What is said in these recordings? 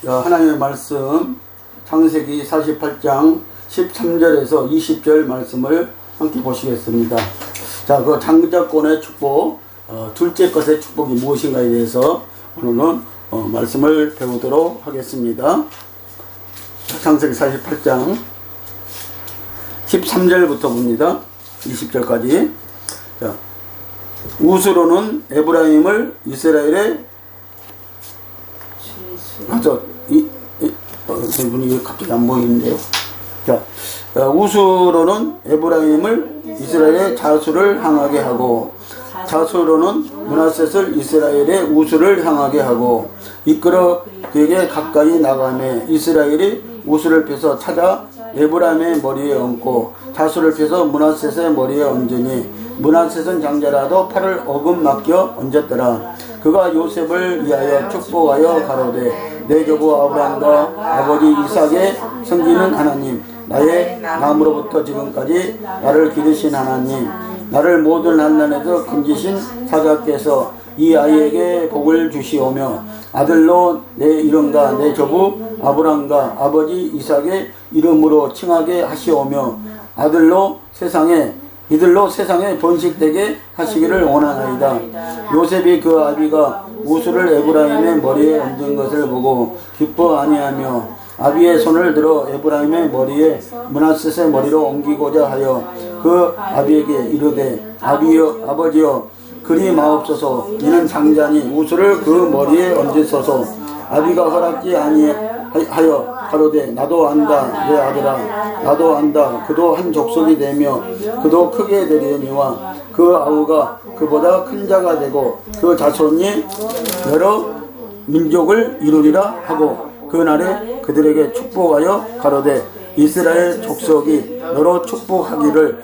하나님의 말씀 창세기 48장 13절에서 20절 말씀을 함께 보시겠습니다. 자, 그 장자권의 축복, 둘째 것의 축복이 무엇인가에 대해서 오늘은 말씀을 배우도록 하겠습니다. 창세기 48장 13절부터 봅니다. 20절까지. 자, 우스로는 에브라임을 이스라엘의 분이 갑자기 안 보이는데요. 자, 우스로는 에브라임을 이스라엘의 자수를 향하게 하고, 자수로는 므낫셋을 이스라엘의 우스를 향하게 하고, 이끌어 그에게 가까이 나가매 이스라엘이 우스를 펴서 찾아 에브라임의 머리에 얹고 자수를 펴서 므낫셋의 머리에 얹으니 므낫셋은 장자라도 팔을 어금 맡겨 얹었더라. 그가 요셉을 위하여 축복하여 가로되 내 조부 아브라함과 아버지 이삭의 섬기는 하나님, 나의 남으로부터 지금까지 나를 기르신 하나님, 나를 모든 환난에서 건지신 사자께서 이 아이에게 복을 주시오며 아들로 내 이름과 내 조부 아브라함과 아버지 이삭의 이름으로 칭하게 하시오며 이들로 세상에 번식되게 하시기를 원하나이다. 요셉이 그 아비가 우스를 에브라임의 머리에 얹은 것을 보고 기뻐 아니하며 아비의 손을 들어 에브라임의 머리에 므낫셋의 머리로 옮기고자 하여 그 아비에게 이르되 아버지여 그리 마옵소서. 이는 장자니 우스를 그 머리에 얹으소서. 아비가 허락지 아니하여 가로되 나도 안다 내 아들아, 나도 안다. 그도 한 족속이 되며 그도 크게 되려니와 그 아우가 그보다 큰 자가 되고 그 자손이 여러 민족을 이루리라 하고, 그날에 그들에게 축복하여 가로되 이스라엘 족속이 너로 축복하기를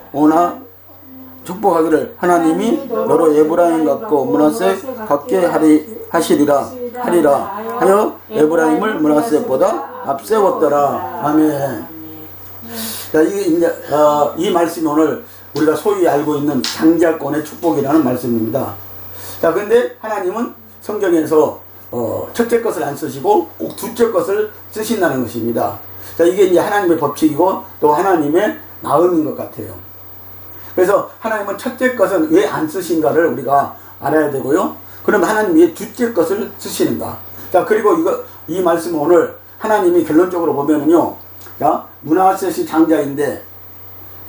하나님이 너로 에브라임 같고 므낫셋 같게 하리라 하여 에브라임을 므낫셋보다 앞세웠더라. 아멘. 자, 이 말씀이 오늘 우리가 소위 알고 있는 장자권의 축복이라는 말씀입니다. 자, 근데 하나님은 성경에서 첫째 것을 안 쓰시고 꼭 둘째 것을 쓰신다는 것입니다. 자, 이게 이제 하나님의 법칙이고 또 하나님의 마음인 것 같아요. 그래서 하나님은 첫째 것은 왜 안 쓰신가를 우리가 알아야 되고요. 그럼 하나님이 왜 둘째 것을 쓰시는가? 자, 그리고 이 말씀 오늘 하나님이 결론적으로 보면은요. 자, 므낫셋이 장자인데,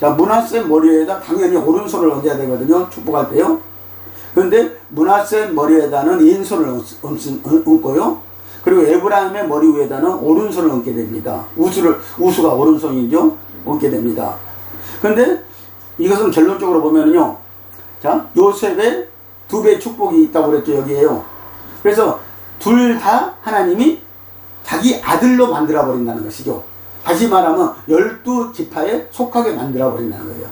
자, 므낫셋 머리에다 당연히 오른손을 얹어야 되거든요. 축복할 때요. 그런데 므낫셋 머리에다는 왼손을 얹고요. 그리고 에브라임의 머리 위에다는 오른손을 얹게 됩니다. 우수가 오른손이죠. 얹게 됩니다. 그런데 이것은 결론적으로 보면은요. 자, 요셉의 두 배의 축복이 있다고 그랬죠. 여기에요. 그래서 둘 다 하나님이 자기 아들로 만들어 버린다는 것이죠. 다시 말하면 12지파에 속하게 만들어 버린다는 거예요.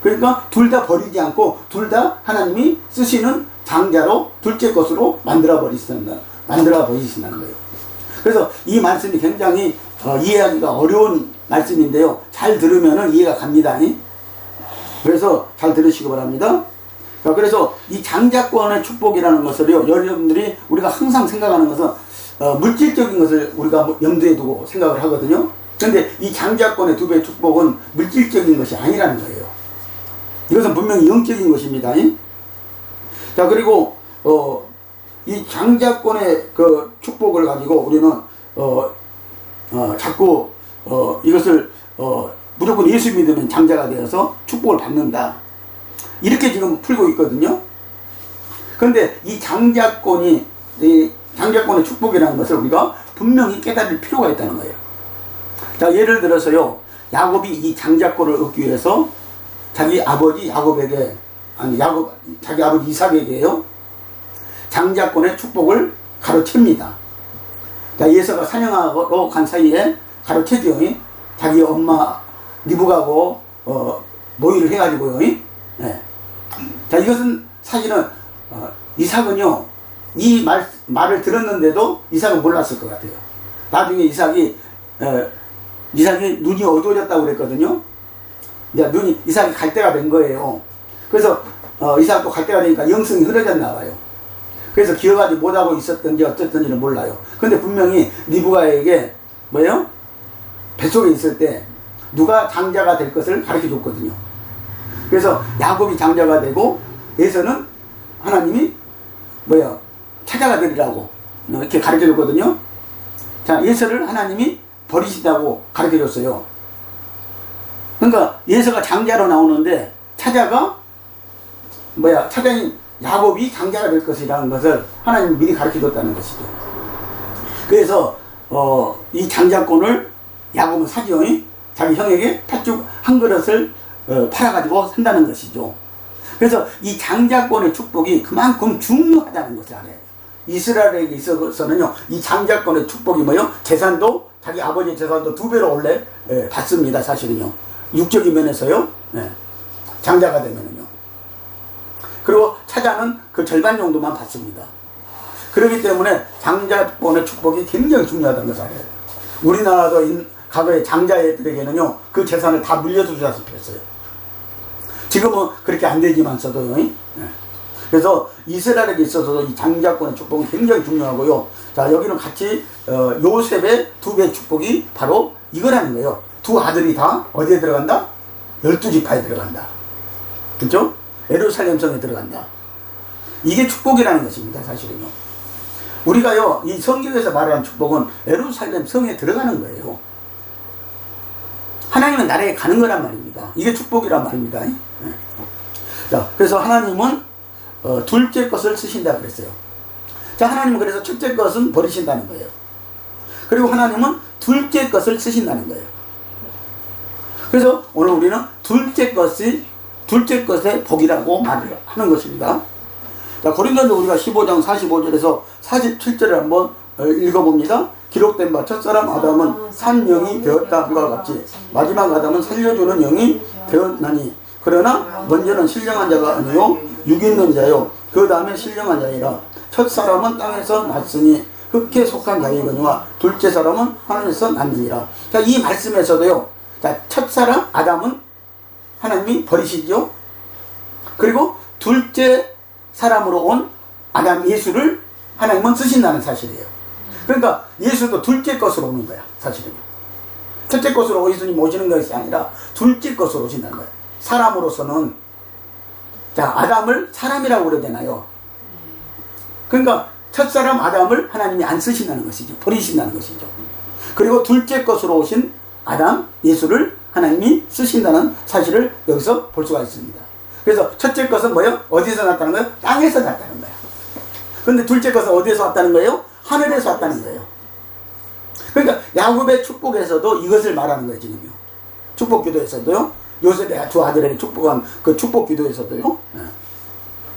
그러니까 둘 다 버리지 않고 둘 다 하나님이 쓰시는 장자로 둘째 것으로 만들어 버리신다는 거예요. 그래서 이 말씀이 굉장히 이해하기가 어려운 말씀인데요. 잘 들으면 이해가 갑니다. 그래서 잘 들으시기 바랍니다. 그래서 이 장자권의 축복이라는 것을요, 여러분들이 우리가 항상 생각하는 것은 물질적인 것을 우리가 염두에 두고 생각을 하거든요. 그런데 이 장자권의 두 배의 축복은 물질적인 것이 아니라는 거예요. 이것은 분명히 영적인 것입니다. 자, 그리고 이 장자권의 그 축복을 가지고 우리는 자꾸 이것을 무조건 예수 믿으면 장자가 되어서 축복을 받는다, 이렇게 지금 풀고 있거든요. 그런데 이 장자권의 축복이라는 것을 우리가 분명히 깨달을 필요가 있다는 거예요. 자, 예를 들어서요, 야곱이 이 장자권을 얻기 위해서 자기 아버지 자기 아버지 이삭에게요, 장자권의 축복을 가로챕니다. 자, 예서가 사냥하러 간 사이에 가로채죠. 자기 엄마 리브가하고 모의를 해가지고요. 네. 자, 이것은 사실은 이삭은요, 이 말을 들었는데도 이삭은 몰랐을 것 같아요. 나중에 이삭이 눈이 어두워졌다고 그랬거든요. 이제 이삭이 갈 때가 된 거예요. 그래서 이삭도 갈 때가 되니까 영성이 흐려졌나 봐요. 그래서 기억하지 못하고 있었던지 어쨌든지는 몰라요. 근데 분명히 리브가에게 뭐예요? 뱃속에 있을 때 누가 장자가 될 것을 가르쳐 줬거든요. 그래서 야곱이 장자가 되고 에서는 하나님이 뭐야? 차자가 되리라고 이렇게 가르쳐 줬거든요. 자, 에서를 하나님이 버리신다고 가르쳐 줬어요. 그러니까 에서가 장자로 나오는데 차자가 뭐야? 차자인 야곱이 장자가 될 것이라는 것을 하나님이 미리 가르쳐 줬다는 것이죠. 그래서 이 장자권을 야곱은 사지요. 자기 형에게 팥죽 한 그릇을 팔아가지고 산다는 것이죠. 그래서 이 장자권의 축복이 그만큼 중요하다는 것을 알아요. 이스라엘에게 있어서는요, 이 장자권의 축복이 뭐예요? 재산도, 자기 아버지의 재산도 2배로 원래 받습니다. 사실은요. 육적인 면에서요. 장자가 되면은요. 그리고 차자는 그 절반 정도만 받습니다. 그렇기 때문에 장자권의 축복이 굉장히 중요하다는 것을 알아요. 우리나라도 과거에 장자들에게는요, 그 재산을 다 물려주다시피 했어요. 지금은 그렇게 안 되지만서도. 그래서 이스라엘에게 있어서도 이 장자권의 축복은 굉장히 중요하고요. 자, 여기는 같이 요셉의 2배 축복이 바로 이거라는 거예요. 2 아들이 다 어디에 들어간다? 12지파에 들어간다. 그렇죠? 예루살렘 성에 들어간다. 이게 축복이라는 것입니다. 사실은요. 우리가요, 이 성경에서 말하는 축복은 예루살렘 성에 들어가는 거예요. 하나님은 나라에 가는 거란 말입니다. 이게 축복이란 말입니다. 자, 그래서 하나님은 둘째 것을 쓰신다 그랬어요. 자, 하나님은 그래서 첫째 것은 버리신다는 거예요. 그리고 하나님은 둘째 것을 쓰신다는 거예요. 그래서 오늘 우리는 둘째 것의 복이라고 말을 하는 것입니다. 자, 고린도전서 우리가 15장 45절에서 47절을 한번 읽어봅니다. 기록된 바 첫사람 아담은 산 영이 되었다과 같이 마지막 아담은 살려주는 영이 되었나니 그러나 먼저는 신령한 자가 아니요 육 있는 자요 그 다음에 신령한 자이라. 첫사람은 땅에서 났으니 흙에 속한 자이거니와 둘째 사람은 하늘에서 났느니라. 자, 이 말씀에서도요, 자, 첫사람 아담은 하나님이 버리시죠. 그리고 둘째 사람으로 온 아담 예수를 하나님은 쓰신다는 사실이에요. 그러니까 예수도 둘째 것으로 오는 거야, 사실은. 첫째 것으로 예수님 오시는 것이 아니라 둘째 것으로 오신다는 거예요. 사람으로서는, 자, 아담을 사람이라고 그래야 되나요? 그러니까 첫사람 아담을 하나님이 안 쓰신다는 것이죠. 버리신다는 것이죠. 그리고 둘째 것으로 오신 아담 예수를 하나님이 쓰신다는 사실을 여기서 볼 수가 있습니다. 그래서 첫째 것은 뭐예요? 어디서 났다는 거예요? 땅에서 났다는 거예요. 근데 둘째 것은 어디에서 왔다는 거예요? 하늘에서 왔다는 거예요. 그러니까 야곱의 축복에서도 이것을 말하는 거예요, 지금요. 축복 기도에서도요. 요셉의 2 아들에게 축복한 그 축복 기도에서도요.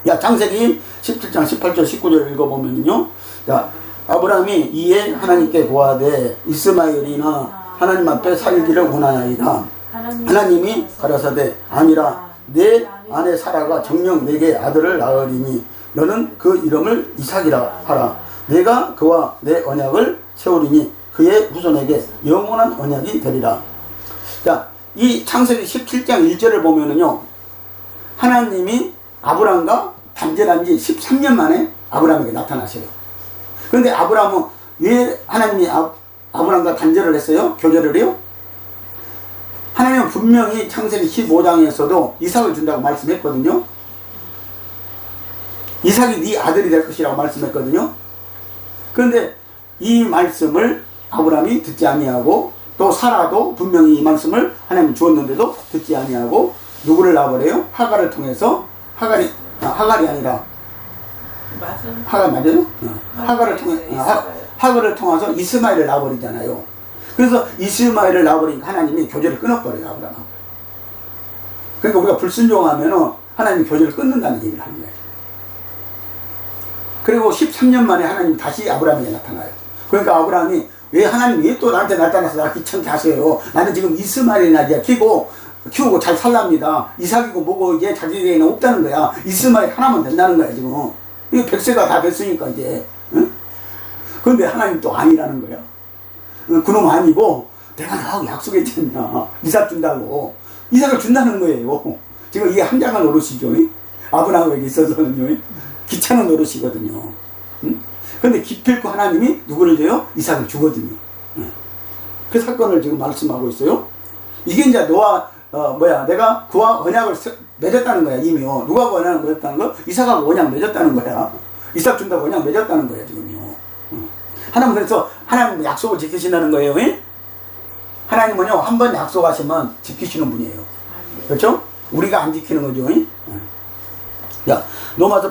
야, 창세기 17장 18절 19절 읽어보면요. 자, 아브라함이 이에 하나님께 고하되 이스마엘이나 하나님 앞에 살기를 원하나이다. 하나님이 가라사대 아니라 내 아내 사라가 정녕 내게 아들을 낳으리니 너는 그 이름을 이삭이라 하라. 내가 그와 내 언약을 세우리니 그의 후손에게 영원한 언약이 되리라. 자, 이 창세기 17장 1절을 보면은요, 하나님이 아브라함과 단절한 지 13년 만에 아브라함에게 나타나셔요. 그런데 아브라함은 왜 하나님이 아브라함과 단절을 했어요? 교제를 해요? 하나님은 분명히 창세기 15장에서도 이삭을 준다고 말씀했거든요. 이삭이 네 아들이 될 것이라고 말씀했거든요. 그런데 이 말씀을 아브라함이 듣지 아니하고 또 사라도 분명히 이 말씀을 하나님이 주었는데도 듣지 아니하고 누구를 낳아버려요? 하갈을 통해서 하갈이 아니라 하갈 맞아요? 하갈을 통해서 이스마엘을 낳아버리잖아요. 그래서 이스마엘을 낳아버리니까 하나님이 교제를 끊어버려요, 아브라함. 그러니까 우리가 불순종하면 하나님이 교제를 끊는다는 얘기를 하는 거예요. 그리고 13년 만에 하나님이 다시 아브라함에게 나타나요. 그러니까 아브라함이 왜 하나님이 왜 또 나한테 나타나서 나 귀찮게 하세요? 나는 지금 이스마엘이나 이제 키우고 잘 살랍니다. 이삭이고 뭐고 이제 자기에게는 없다는 거야. 이스마엘 하나만 된다는 거야, 지금. 이거 100세가 다 됐으니까 이제. 응? 그런데 하나님 또 아니라는 거야. 그놈 아니고 내가 나하고 약속했지 않냐. 이삭 준다고. 이삭을 준다는 거예요. 지금 이게 한장한 노릇이죠. 아브라함에게 있어서는요. 귀찮은 노릇이거든요. 근데 기필코 하나님이 누구를 줘요? 이삭을 주거든요. 그 사건을 지금 말씀하고 있어요. 이게 이제 내가 그와 언약을 맺었다는 거야, 이미요. 누가 언약을 맺었다는 거? 이삭하고 언약 맺었다는 거야. 이삭 준다고 언약 맺었다는 거야, 지금요. 하나님 그래서 하나님 약속을 지키신다는 거예요. 하나님은요, 한 번 약속하시면 지키시는 분이에요. 그렇죠? 우리가 안 지키는 거죠. 자, 로마서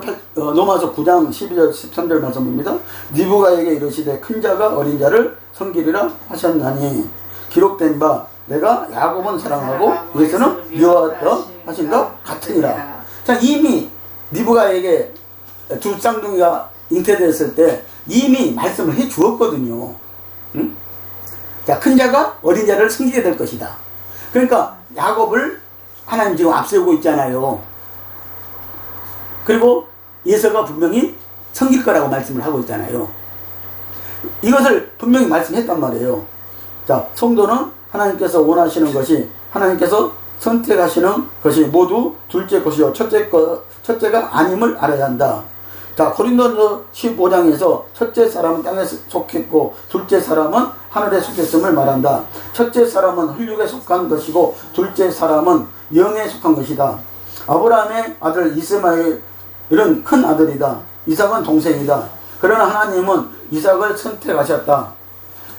9장 12절 13절 말씀입니다. 니부가에게 이르시되 큰 자가 어린 자를 섬기리라 하셨나니 기록된 바 내가 야곱은 사랑하고 예수는 미워하다 하신 것 같으니라. 자, 이미 니부가에게 두 쌍둥이가 잉태됐을 때 이미 말씀을 해 주었거든요. 응? 자, 큰 자가 어린 자를 섬기게 될 것이다. 그러니까 야곱을 하나님 지금 앞세우고 있잖아요. 그리고 예서가 분명히 섬길 거라고 말씀을 하고 있잖아요. 이것을 분명히 말씀했단 말이에요. 자, 성도는 하나님께서 원하시는 것이, 하나님께서 선택하시는 것이 모두 둘째 것이요 첫째가 아님을 알아야 한다. 자, 고린도서 15장에서 첫째 사람은 땅에 속했고 둘째 사람은 하늘에 속했음을 말한다. 첫째 사람은 흙에 속한 것이고 둘째 사람은 영에 속한 것이다. 아브라함의 아들 이스마엘은 큰 아들이다. 이삭은 동생이다. 그러나 하나님은 이삭을 선택하셨다.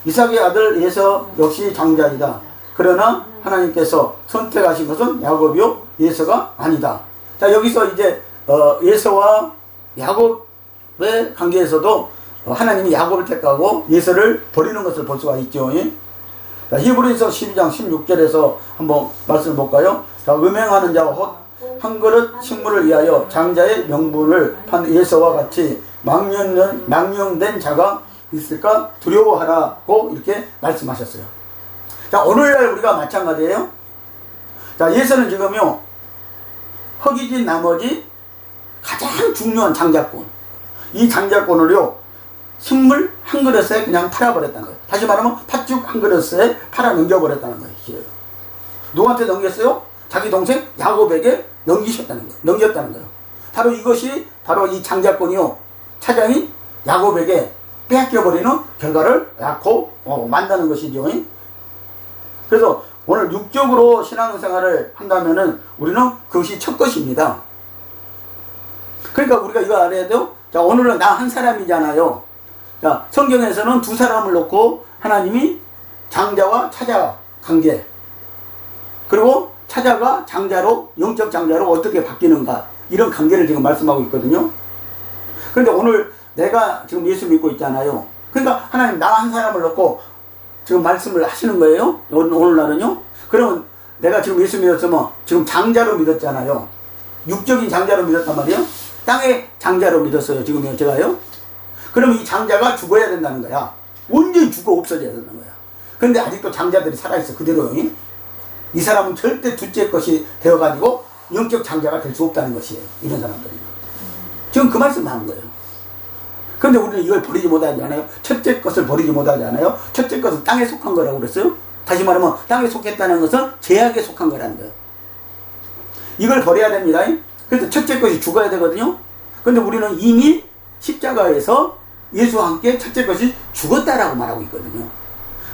이삭의 아들 예서 역시 장자이다. 그러나 하나님께서 선택하신 것은 야곱이요 예서가 아니다. 자, 여기서 이제 예서와 야곱의 관계에서도 하나님이 야곱을 택하고 예서를 버리는 것을 볼 수가 있죠. 자, 히브리서 12장 16절에서 한번 말씀을 볼까요? 자, 음행하는 자와 한 그릇 식물을 위하여 장자의 명분을 판 예서와 같이 망령된 자가 있을까 두려워하라고 이렇게 말씀하셨어요. 자, 오늘날 우리가 마찬가지예요. 자, 예서는 지금요 허기진 나머지 가장 중요한 장자권, 이 장자권을요 식물 한 그릇에 그냥 팔아버렸다는 거예요. 다시 말하면 팥죽 한 그릇에 팔아 넘겨버렸다는 거예요. 누구한테 넘겼어요? 자기 동생 야곱에게 넘겼다는 거예요. 바로 이것이 바로 이 장자권이요 차장이 야곱에게 빼앗겨버리는 결과를 낳고 만드는 것이죠. 그래서 오늘 육적으로 신앙생활을 한다면은 우리는 그것이 첫 것입니다. 그러니까 우리가 이거 알아야 돼요. 자, 오늘은 나 한 사람이잖아요. 자, 성경에서는 두 사람을 놓고 하나님이 장자와 차자 관계, 그리고 차자가 장자로, 영적 장자로 어떻게 바뀌는가, 이런 관계를 지금 말씀하고 있거든요. 그런데 오늘 내가 지금 예수 믿고 있잖아요. 그러니까 하나님 나 한 사람을 놓고 지금 말씀을 하시는 거예요. 오늘날은요. 그러면 내가 지금 예수 믿었으면 지금 장자로 믿었잖아요. 육적인 장자로 믿었단 말이에요. 땅의 장자로 믿었어요. 지금 제가요. 그러면 이 장자가 죽어야 된다는 거야. 완전히 죽어 없어져야 된다는 거야. 그런데 아직도 장자들이 살아있어. 그대로. 이 사람은 절대 둘째 것이 되어가지고 영적 장자가 될 수 없다는 것이에요. 이런 사람들이. 지금 그 말씀을 하는 거예요. 그런데 우리는 이걸 버리지 못하지 않아요? 첫째 것을 버리지 못하지 않아요? 첫째 것은 땅에 속한 거라고 그랬어요? 다시 말하면 땅에 속했다는 것은 죄악에 속한 거라는 거예요. 이걸 버려야 됩니다. 그래서 첫째 것이 죽어야 되거든요. 그런데 우리는 이미 십자가에서 예수와 함께 첫째 것이 죽었다라고 말하고 있거든요.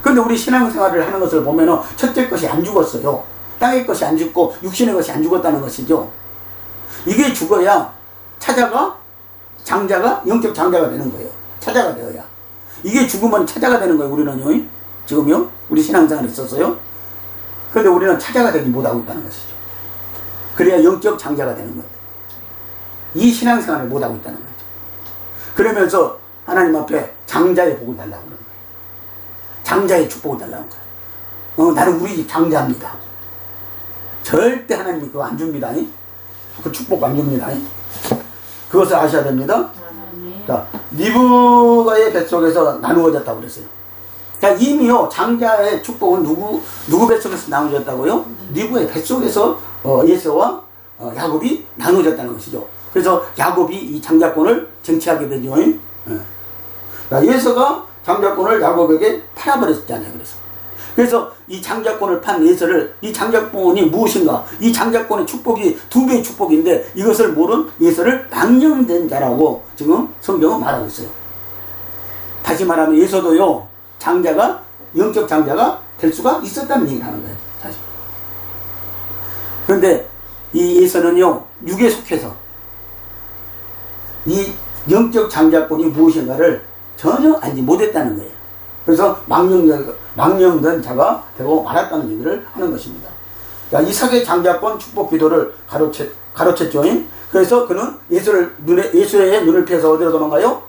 그런데 우리 신앙생활을 하는 것을 보면은 첫째 것이 안 죽었어요. 땅의 것이 안 죽고 육신의 것이 안 죽었다는 것이죠. 이게 죽어야 장자가 영적 장자가 되는 거예요. 차자가 되어야. 이게 죽으면 차자가 되는 거예요. 우리는요. 지금요. 우리 신앙생활에 있어서요. 그런데 우리는 차자가 되지 못하고 있다는 것이죠. 그래야 영적 장자가 되는 거예요. 이 신앙생활을 못하고 있다는 거죠. 그러면서 하나님 앞에 장자의 복을 달라고 그러는 거예요. 장자의 축복을 달라는 거예요. 나는 우리 집 장자입니다. 절대 하나님이 그거 안 줍니다. 그 축복 안 줍니다. 그것을 아셔야 됩니다. 자, 리브가의 뱃속에서 나누어졌다고 그랬어요. 자, 이미요 장자의 축복은 누구 뱃속에서 나누어졌다고요? 리브의 뱃속에서 예서와 야곱이 나누어졌다는 것이죠. 그래서 야곱이 이 장자권을 쟁취하게 되죠. 자, 예서가 장자권을 야곱에게 팔아버렸잖아요. 그래서 이 장자권을 판 예서를, 이 장자권이 무엇인가? 이 장자권의 축복이 2배의 축복인데 이것을 모른 예서를 망령된 자라고 지금 성경은 말하고 있어요. 다시 말하면 에서도요, 장자가, 영적 장자가 될 수가 있었다는 얘기를 하는 거예요, 사실. 그런데 이 에서는요, 육에 속해서 이 영적 장자권이 무엇인가를 전혀 알지 못했다는 거예요. 그래서 망령된 자가 되고 말았다는 얘기를 하는 것입니다. 자, 이삭의 장자권 축복 기도를 가로챘죠. 그래서 그는 예수의 눈을 피해서 어디로 도망가요?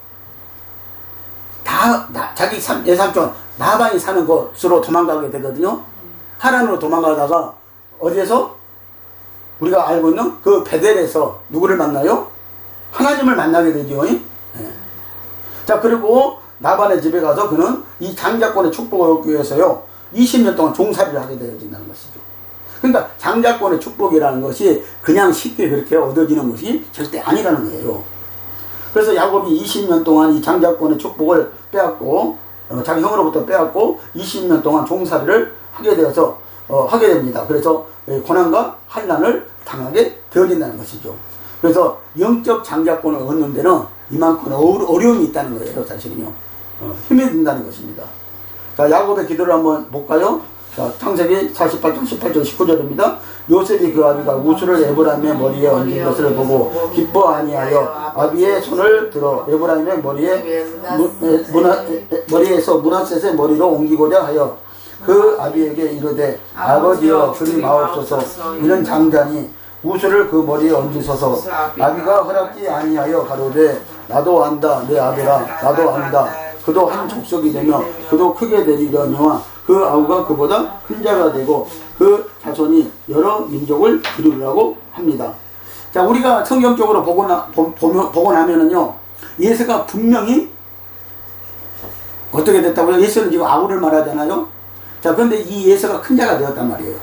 자기 예삼촌 나방이 사는 곳으로 도망가게 되거든요. 하란으로 도망가다가 어디에서 우리가 알고 있는 그 베델에서 누구를 만나요? 하나님을 만나게 되죠. 네. 자, 그리고 나반의 집에 가서 그는 이 장자권의 축복을 얻기 위해서요 20년 동안 종살이를 하게 되어진다는 것이죠. 그러니까 장자권의 축복이라는 것이 그냥 쉽게 그렇게 얻어지는 것이 절대 아니라는 거예요. 그래서 야곱이 20년 동안 이 장자권의 축복을 빼앗고 자기 형으로부터 빼앗고 20년 동안 종살이를 하게 되어서 하게 됩니다. 그래서 고난과 환난을 당하게 되어진다는 것이죠. 그래서 영적 장자권을 얻는 데는 이만큼 어려움이 있다는 거예요, 사실은요. 힘이 든다는 것입니다. 자, 야곱의 기도를 한번 볼까요? 자, 창세기 48장 18절 19절입니다. 요셉이 그 아비가 우수를 에브라임의 머리에 얹은 것을 보고 기뻐 아니하여 아비의 손을 들어 에브라임의 머리에서 므낫셋의 머리로 옮기고자 하여 그 아비에게 이르되 아버지여 그리 마옵소서 이는 장자니 우수를 그 머리에 얹으소서. 아비가 허락지 아니하여 가로되 나도 안다 내 아들아 나도 안다. 그도 한 족속이 되며 그도 크게 되리려니와 그 아우가 그보다 큰 자가 되고 그 자손이 여러 민족을 이루리라고 합니다. 자, 우리가 성경적으로 보고 나면은요 예수가 분명히 어떻게 됐다고요? 예수는 지금 아우를 말하잖아요. 자, 그런데 이 예수가 큰 자가 되었단 말이에요.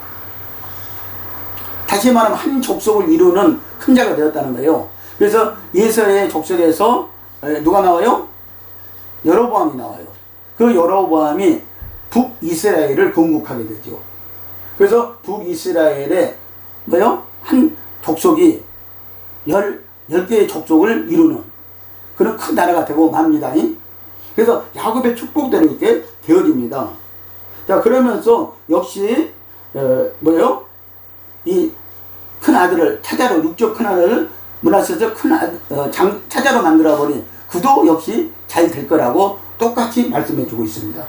다시 말하면 한 족속을 이루는 큰 자가 되었다는 거예요. 그래서 예수의 족속에서 누가 나와요? 여로보암이 나와요. 그 여로보암이 북이스라엘을 건국하게 되죠. 그래서 북이스라엘의 뭐요? 한 족속이 10개의 족속을 이루는 그런 큰 나라가 되고 맙니다. 그래서 야곱의 축복대로 이렇게 되어집니다. 자, 그러면서 역시 뭐요? 이 큰 아들을 차자로 육적 큰 아들을 므낫셋을 차자로 만들어버린 그도 역시 잘 될 거라고 똑같이 말씀해 주고 있습니다.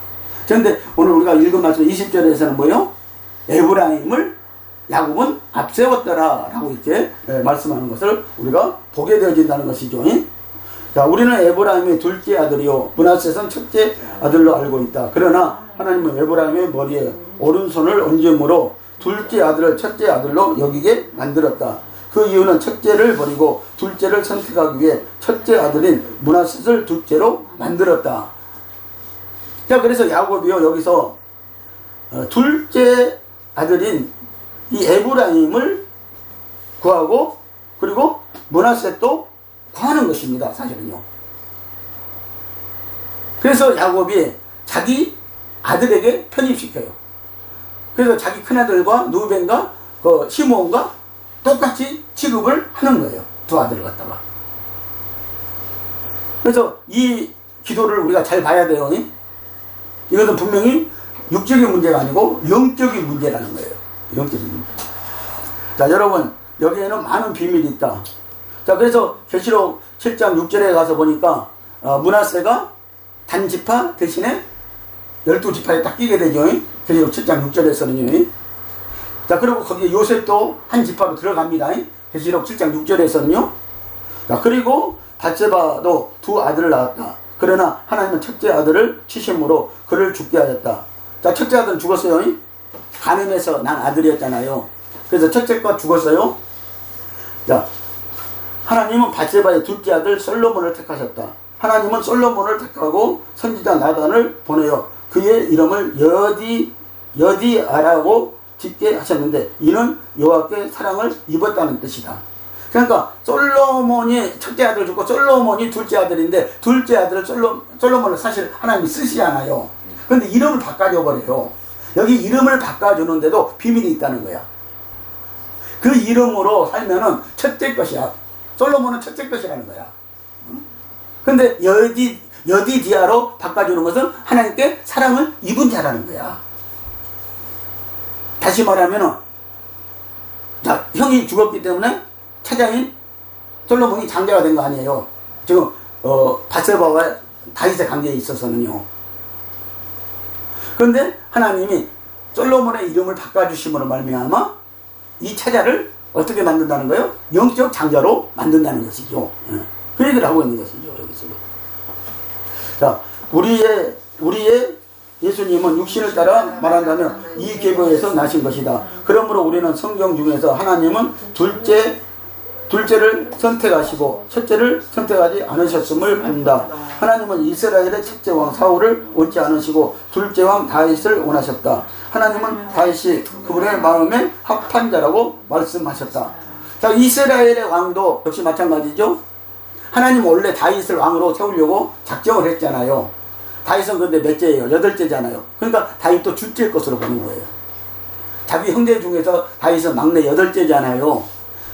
그런데 오늘 우리가 읽은 말씀 20절에서는 뭐요? 에브라임을 야곱은 앞세웠더라 라고 이렇게 말씀하는 것을 우리가 보게 되어진다는 것이죠. 자, 우리는 에브라임의 둘째 아들이요 므낫셋은 첫째 아들로 알고 있다. 그러나 하나님은 에브라임의 머리에 오른손을 얹음으로 둘째 아들을 첫째 아들로 여기게 만들었다. 그 이유는 첫째를 버리고 둘째를 선택하기 위해 첫째 아들인 므낫셋을 둘째로 만들었다. 자, 그래서 야곱이요 여기서 둘째 아들인 이 에브라임을 구하고 그리고 므낫셋도 구하는 것입니다, 사실은요. 그래서 야곱이 자기 아들에게 편입시켜요. 그래서 자기 큰아들과 누벤과 시므온과 똑같이 취급을 하는 거예요. 두 아들을 갖다가. 그래서 이 기도를 우리가 잘 봐야 돼요. 이것은 분명히 육적인 문제가 아니고 영적인 문제라는 거예요. 영적인 문제. 자, 여러분 여기에는 많은 비밀이 있다. 자, 그래서 계시록 7장 6절에 가서 보니까 므낫셋가 단지파 대신에 12지파에 딱 끼게 되죠. 계시록 7장 6절에서는요. 자, 그리고 거기에 요셉도 한 지파로 들어갑니다. 계시록 7장 6절에서는요. 자, 그리고 bat세바도 두 아들을 낳았다. 그러나 하나님은 첫째 아들을 치심으로 그를 죽게 하였다. 자, 첫째 아들은 죽었어요. 간음해서 난 아들이었잖아요. 그래서 첫째가 죽었어요. 자, 하나님은 bat세바의 둘째 아들 솔로몬을 택하셨다. 하나님은 솔로몬을 택하고 선지자 나단을 보내어 그의 이름을 여디아라고 짓게 하셨는데 이는 여호와께 사랑을 입었다는 뜻이다. 그러니까 솔로몬이 첫째 아들을 죽고 솔로몬이 둘째 아들인데 둘째 아들을 솔로몬을 사실 하나님이 쓰시지 않아요. 그런데 이름을 바꿔줘 버려요. 여기 이름을 바꿔주는데도 비밀이 있다는 거야. 그 이름으로 살면은 첫째 것이야. 솔로몬은 첫째 것이라는 거야. 근데 여디디아로 바꿔주는 것은 하나님께 사랑을 입은 자라는 거야. 다시 말하면은, 자, 형이 죽었기 때문에 차장인 솔로몬이 장자가 된 거 아니에요. 지금, 바세바와 다윗의 관계에 있어서는요. 그런데 하나님이 솔로몬의 이름을 바꿔주심으로 말미암아 이 차자를 어떻게 만든다는 거예요? 영적 장자로 만든다는 것이죠. 그 얘기를 하고 있는 것이죠, 여기서. 자, 우리의 예수님은 육신을 따라 말한다면 이 계보에서 나신 것이다. 그러므로 우리는 성경 중에서 하나님은 둘째를 선택하시고 첫째를 선택하지 않으셨음을 안다. 하나님은 이스라엘의 첫째 왕 사울을 원치 않으시고 둘째 왕 다윗을 원하셨다. 하나님은 다윗이 그분의 마음에 합한 자라고 말씀하셨다. 자, 이스라엘의 왕도 역시 마찬가지죠. 하나님 원래 다윗을 왕으로 세우려고 작정을 했잖아요. 다윗은 근데 몇째예요? 8째잖아요. 그러니까 다윗도 둘째 것으로 보는 거예요. 자기 형제 중에서 다윗은 막내 8째잖아요.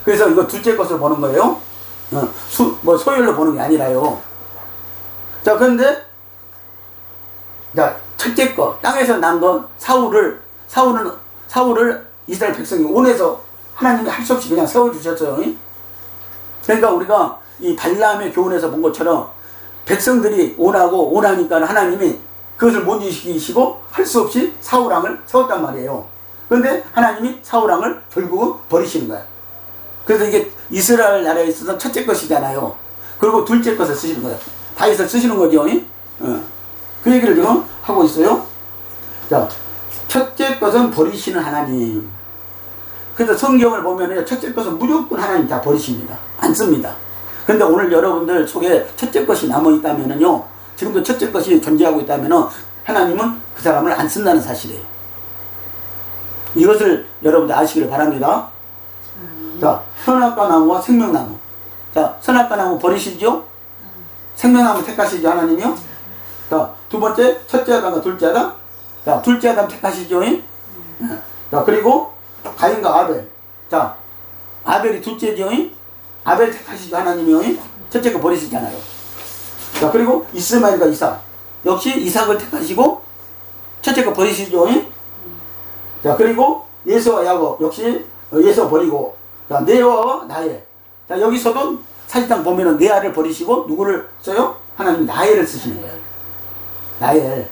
그래서 이거 둘째 것으로 보는 거예요. 소열로 보는 게 아니라요. 자, 그런데, 자, 첫째 거, 땅에서 난 거, 사울을 이스라엘 백성이 원해서 하나님이 할 수 없이 그냥 세워주셨어요. 그러니까 우리가 이 발람의 교훈에서 본 것처럼 백성들이 원하니까 하나님이 그것을 못 이기시고 할 수 없이 사울왕을 세웠단 말이에요. 그런데 하나님이 사울왕을 결국은 버리시는 거야. 그래서 이게 이스라엘 나라에 있어서 첫째 것이잖아요. 그리고 둘째 것을 쓰시는 거예요. 다윗을 쓰시는 거죠. 그 얘기를 지금 하고 있어요. 자, 첫째 것은 버리시는 하나님. 그래서 성경을 보면 첫째 것은 무조건 하나님 다 버리십니다. 안 씁니다. 그런데 오늘 여러분들 속에 첫째 것이 남아있다면요, 지금도 첫째 것이 존재하고 있다면 하나님은 그 사람을 안 쓴다는 사실이에요. 이것을 여러분들 아시기를 바랍니다. 자, 선악과 나무와 생명나무. 자, 선악과 나무 버리시죠? 생명나무 택하시죠, 하나님이요? 자, 두 번째, 첫째 아담과 둘째 아담. 자, 둘째 아담 택하시죠? 자, 그리고 가인과 아벨. 자, 아벨이 둘째죠? 아벨 택하시죠, 하나님이요? 첫째 거 버리시잖아요. 자, 그리고 이스마엘과 이삭. 역시 이삭을 택하시고, 첫째 거 버리시죠? 자, 그리고 예수와 야곱. 역시 예수 버리고, 자, 네아와 나엘. 자, 여기서도 사실상 보면은 네아를 버리시고 누구를 써요? 하나님 나엘을 쓰시는 거예요. 나엘.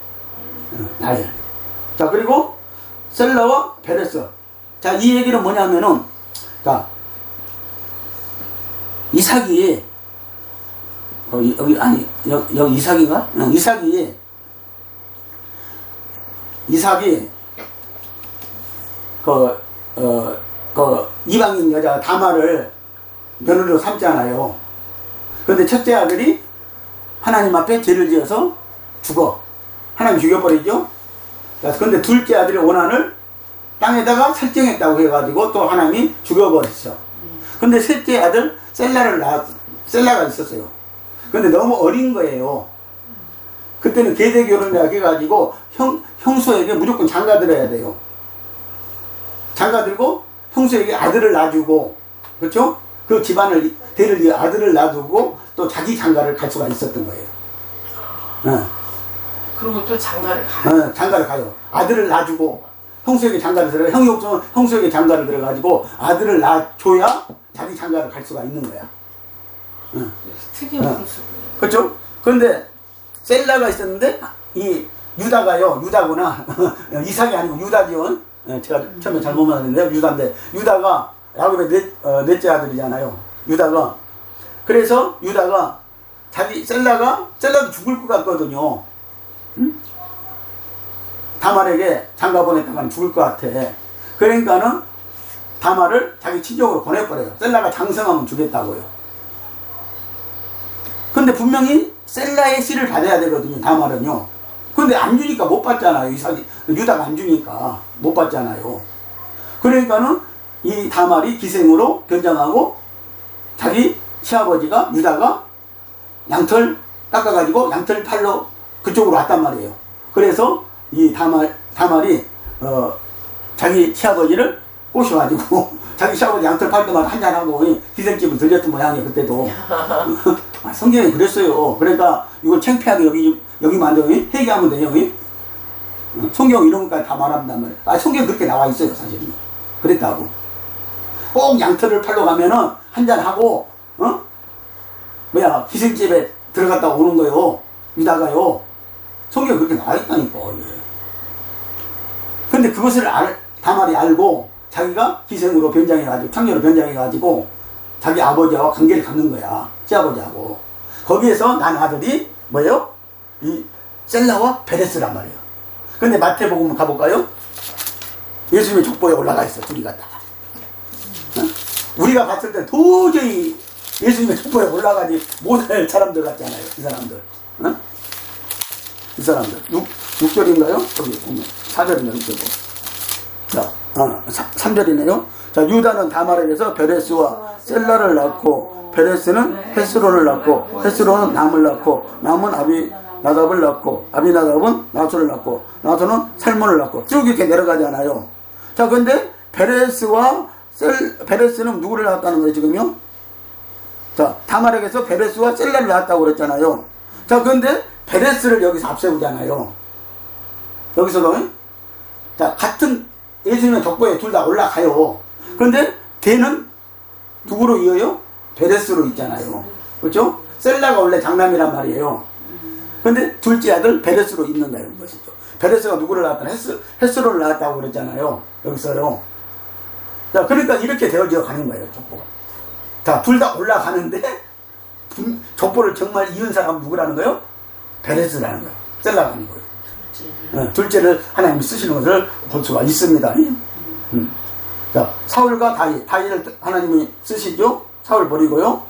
나엘. 자, 그리고 셀라와 베레스. 자, 이 얘기는 뭐냐면은, 자, 이삭이 여기 이삭인가? 이삭이 이방인 여자 다말을 며느리로 삼잖아요. 그런데 첫째 아들이 하나님 앞에 죄를 지어서 죽어. 하나님 죽여버리죠. 그런데 둘째 아들의 원한을 땅에다가 설정했다고 해가지고 또 하나님이 죽여버렸어. 근데 셋째 아들 셀라가 있었어요. 근데 너무 어린 거예요. 그때는 계대 결혼이라고 해가지고 형수에게 무조건 장가들어야 돼요. 장가들고 형수에게 아들을 놔주고, 그렇죠? 그 집안을 대를 위해 아들을 놔두고 또 자기 장가를 갈 수가 있었던 거예요. 그리고 또 장가를 가요. 장가를 가요. 아들을 놔주고 형수에게 장가를 들어, 형이 없으면 형수에게 장가를 들어가지고 아들을 놔줘야 자기 장가를 갈 수가 있는 거야. 특이한 모습. 그렇죠? 그런데 셀라가 있었는데 이 유다가요, 유다구나. 이삭이 아니고 유다지원. 제가 처음에 잘못 말했는데요, 유다인데 유다가 야곱의 넷째 아들이잖아요. 유다가. 그래서 유다가 셀라도 죽을 것 같거든요. 다말에게 장가 보냈다가는 죽을 것 같아. 그러니까는 다말을 자기 친정으로 보내버려요. 셀라가 장성하면 주겠다고요. 근데 분명히 셀라의 씨를 받아야 되거든요, 다말은요. 근데 안 주니까 못 받잖아요. 유다가 안 주니까 못 받잖아요. 그러니까는 이 다말이 기생으로 변장하고 자기 시아버지가 유다가 양털 깎아가지고 양털 팔로 그쪽으로 왔단 말이에요. 그래서 이 다말이 자기 시아버지를 꼬셔가지고 자기 시아버지 양털 팔 때마다 한잔하고 기생집을 들렸던 모양이에요, 그때도. 성경에 그랬어요. 그러니까 이걸 창피하게 여기만 안 돼요. 회개하면 돼요. 성경 이런 것까지 다 말한단 말이에요. 성경 그렇게 나와 있어요, 사실은. 그랬다고. 꼭 양털을 팔러 가면은 한잔하고, 기생집에 들어갔다 오는 거요. 이다가요. 성경 그렇게 나와 있다니까. 근데 그것을 다말이 알고 자기가 기생으로 변장해가지고, 창녀로 변장해가지고 자기 아버지와 관계를 갖는 거야. 시아버지하고. 거기에서 난 아들이 뭐예요? 이 셀라와 베레스란 말이에요. 근데 마태복음 가볼까요? 예수님의 족보에 올라가 있어, 둘이 갖다. 우리가 봤을 때 도저히 예수님의 족보에 올라가지 못할 사람들 같지 않아요, 이 사람들. 이 사람들. 6절인가요? 저기 보면 4절인가 6절. 자, 3절이네요. 자, 유다는 다말에게서 베레스와 셀라를 낳고, 베레스는 헤스론을 낳고, 헤스론은 남을 낳고, 남은 아비나답을 낳고, 아비나답은 나소를 낳고, 나소는 살몬을 낳고, 쭉 이렇게 내려가잖아요. 자, 근데 베레스는 누구를 낳았다는 거예요, 지금요? 자, 다말에게서 베레스와 셀라를 낳았다고 그랬잖아요. 자, 근데 베레스를 여기서 앞세우잖아요. 여기서도. 자, 같은 예수님의 족보에 둘 다 올라가요. 그런데 걔는 누구로 이어요? 베레스로 있잖아요. 그렇죠? 셀라가 원래 장남이란 말이에요. 근데 둘째 아들 베레스로 있는다는 것이죠. 베레스가 누구를 낳았다? 헤스론을 낳았다고 그랬잖아요. 여기서요. 자, 그러니까 이렇게 되어져 가는 거예요, 족보가. 자, 둘 다 올라가는데 족보를 정말 이은 사람은 누구라는 거예요? 베레스라는 거예요. 셀라가 하는 거예요. 둘째를 하나님이 쓰시는 것을 볼 수가 있습니다. 자, 사울과 다윗을 하나님이 쓰시죠. 사울 버리고요.